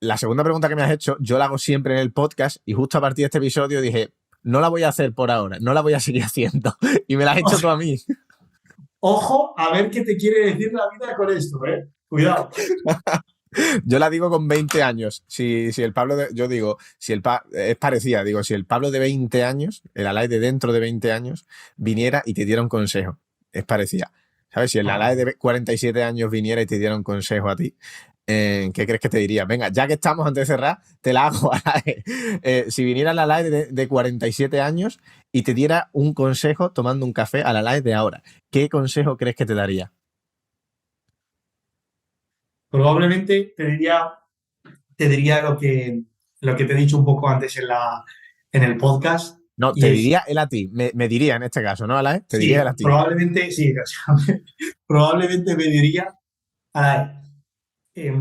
la segunda pregunta que me has hecho, yo la hago siempre en el podcast y justo a partir de este episodio dije, no la voy a hacer por ahora, no la voy a seguir haciendo. Y me la has O hecho tú sea, a mí. ojo a ver qué te quiere decir la vida con esto, ¿eh? Cuidado. Yo la digo con 20 años. Si el Pablo, yo digo, es parecida, digo, si el Pablo de 20 años, el Alain de dentro de 20 años, viniera y te diera un consejo, es parecida. ¿Sabes? Si el Alain de 47 años viniera y te diera un consejo a ti, ¿qué crees que te diría? Venga, ya que estamos antes de cerrar, te la hago, Alain. Si viniera el Alain de 47 años y te diera un consejo tomando un café al Alain de ahora, ¿qué consejo crees que te daría? Probablemente te diría lo que te he dicho un poco antes en el podcast No, y te es, diría él a ti, me diría en este caso, ¿no, Alain? Te diría él a sí, ti. probablemente, sí, o sea, probablemente me diría, "Ara, eh,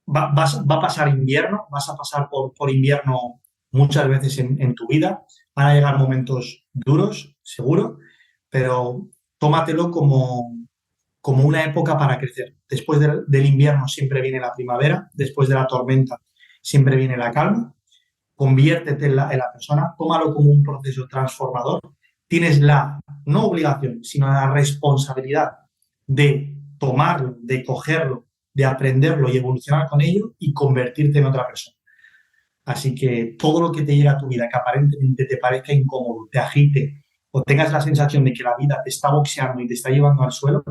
va a pasar invierno, vas a pasar por invierno muchas veces en tu vida, van a llegar momentos duros, seguro, pero tómatelo como una época para crecer. Después del invierno siempre viene la primavera, después de la tormenta siempre viene la calma. Conviértete en la persona, tómalo como un proceso transformador. Tienes la, no obligación, sino la responsabilidad de tomarlo, de cogerlo, de aprenderlo y evolucionar con ello y convertirte en otra persona. Así que todo lo que te llega a tu vida que aparentemente te parezca incómodo, te agite o tengas la sensación de que la vida te está boxeando y te está llevando al suelo,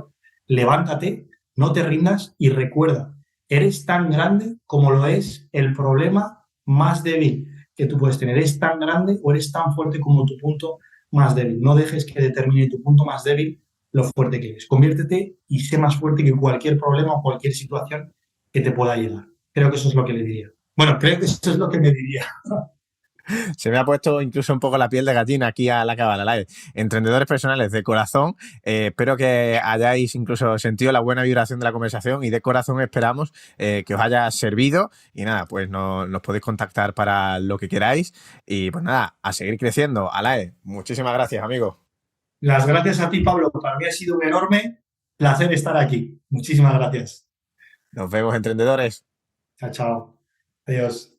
levántate, no te rindas y recuerda, eres tan grande como lo es el problema más débil que tú puedes tener. Eres tan grande o eres tan fuerte como tu punto más débil. No dejes que determine tu punto más débil lo fuerte que eres. Conviértete y sé más fuerte que cualquier problema o cualquier situación que te pueda llegar. Creo que eso es lo que le diría. Bueno, creo que eso es lo que me diría. Se me ha puesto incluso un poco la piel de gallina aquí a la cabala. Alain. Emprendedores personales de corazón, espero que hayáis incluso sentido la buena vibración de la conversación y de corazón esperamos que os haya servido y nada, pues nos podéis contactar para lo que queráis y pues nada, a seguir creciendo. Alain, muchísimas gracias, amigo. Las gracias a ti, Pablo. Para mí ha sido un enorme placer estar aquí. Muchísimas gracias. Nos vemos, emprendedores. Chao, chao. Adiós.